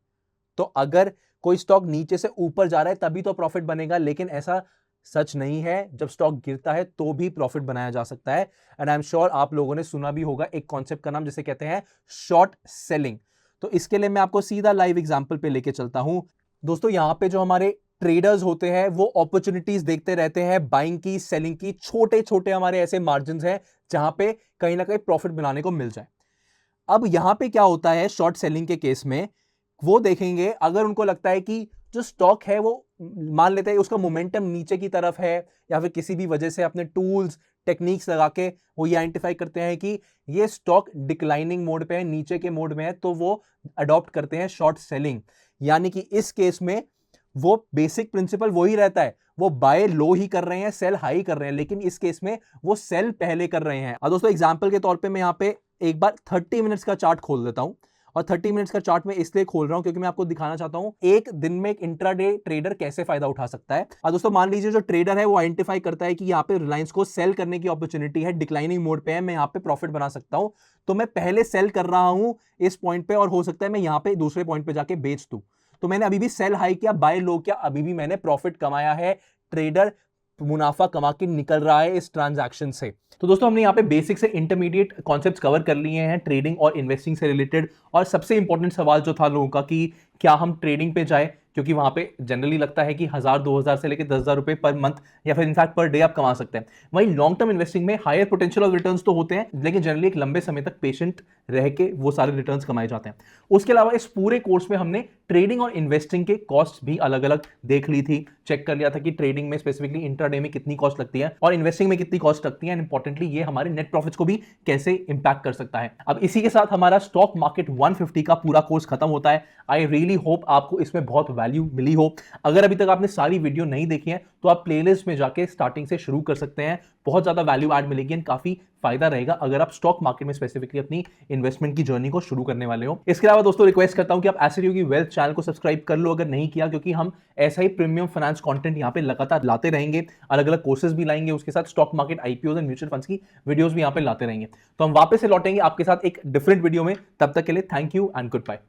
तो अगर कोई स्टॉक नीचे से ऊपर जा रहा है तभी तो प्रॉफिट बनेगा, लेकिन ऐसा सच नहीं है। जब स्टॉक गिरता है तो भी प्रॉफिट बनाया जा सकता है। एंड आई एम श्योर आप लोगों ने सुना भी होगा एक कॉन्सेप्ट का नाम जिसे कहते हैं शॉर्ट सेलिंग। तो इसके लिए मैं आपको सीधा लाइव एग्जांपल पे लेके चलता हूं। दोस्तों यहां पे जो हमारे ट्रेडर्स होते हैं वो अपॉर्चुनिटीज देखते रहते हैं, बाइंग की, सेलिंग की। छोटे छोटे हमारे ऐसे मार्जिन हैं जहां पे कहीं ना कहीं प्रॉफिट बनाने को मिल जाए। अब यहां पे क्या होता है शॉर्ट सेलिंग के केस में, वो देखेंगे अगर उनको लगता है कि जो स्टॉक है वो, मान लेते हैं उसका मोमेंटम नीचे की तरफ है, या फिर किसी भी वजह से अपने टूल्स टेक्निक्स लगा के वो ये आइडेंटिफाई करते हैं कि ये स्टॉक डिक्लाइनिंग मोड पे है, नीचे के मोड में है, तो वो अडॉप्ट करते हैं शॉर्ट सेलिंग। यानी कि इस केस में वो बेसिक प्रिंसिपल वही रहता है, वो बाय लो ही कर रहे हैं, सेल हाई कर रहे हैं, लेकिन इस केस में वो सेल पहले कर रहे हैं। अब दोस्तों एग्जांपल के तौर पे मैं यहाँ पे एक बार 30 मिनट्स का चार्ट खोल देता हूं, और 30 मिनट्स का चार्ट में इसलिए खोल रहा हूं क्योंकि मैं आपको दिखाना चाहता हूं एक दिन में एक इंट्राडे ट्रेडर कैसे फायदा उठा सकता है। और दोस्तों मान लीजिए जो ट्रेडर है वो आइडेंटिफाई करता है कि यहाँ पे रिलायंस को सेल करने की अपॉर्चुनिटी है, डिक्लाइनिंग मोड पे है, मैं यहाँ पे प्रॉफिट बना सकता हूं, तो मैं पहले सेल कर रहा हूं इस पॉइंट पे, और हो सकता है मैं यहाँ पे दूसरे पॉइंट पे जाके बेच दूं। तो मैंने अभी भी सेल हाई किया, बाय लो किया, अभी भी मैंने प्रॉफिट कमाया है। ट्रेडर मुनाफा कमा के निकल रहा है इस ट्रांजैक्शन से। तो दोस्तों हमने यहाँ पे बेसिक से इंटरमीडिएट कॉन्सेप्ट्स कवर कर लिए हैं ट्रेडिंग और इन्वेस्टिंग से रिलेटेड। और सबसे इंपॉर्टेंट सवाल जो था लोगों का कि क्या हम ट्रेडिंग पे जाए, क्योंकि वहां पे जनरली लगता है कि 1000-2000 से लेकर 10,000 रुपए पर मंथ या फिर इनफैक्ट पर डे आप कमा सकते हैं। वहीं लॉन्ग टर्म इन्वेस्टिंग में हायर पोटेंशियल ऑफ रिटर्न्स तो होते हैं, लेकिन जनरली एक लंबे समय तक पेशेंट रह के वो सारे रिटर्न्स कमाए जाते हैं। उसके अलावा इस पूरे कोर्स में हमने ट्रेडिंग और इन्वेस्टिंग के कॉस्ट भी अलग अलग देख ली थी, चेक कर लिया था कि ट्रेडिंग में स्पेसिफिकली इंट्राडे में कितनी कॉस्ट लगती है और इन्वेस्टिंग में कितनी कॉस्ट लगती है, एंड इंपॉर्टेंटली ये हमारे नेट प्रॉफिट्स को भी कैसे इंपैक्ट कर सकता है। अब इसी के साथ हमारा स्टॉक मार्केट 150 का पूरा कोर्स खत्म होता है। आई रियली होप आपको इसमें बहुत वैल्यू मिली हो। अगर अभी तक आपने सारी वीडियो नहीं देखी है तो आप प्लेलिस्ट में जाके स्टार्टिंग से शुरू कर सकते हैं, बहुत ज्यादा वैल्यू ऐड मिलेगी एंड काफी फायदा रहेगा अगर आप स्टॉक मार्केट में स्पेसिफिकली अपनी इन्वेस्टमेंट की जर्नी को शुरू करने वाले हो। इसके अलावा दोस्तों रिक्वेस्ट करता हूं कि आप एसेट योगी वेल्थ चैनल को सब्सक्राइब कर लो अगर नहीं किया, क्योंकि हम ऐसा ही प्रीमियम फाइनेंस कंटेंट यहां पे लगातार लाते रहेंगे, अलग अलग कोर्सेज भी लाएंगे, उसके साथ stock market, IPO and mutual funds की वीडियोस भी यहां पे लाते रहेंगे। तो हम वापस से लौटेंगे आपके साथ एक डिफरेंट वीडियो में, तब तक के लिए thank you and good bye.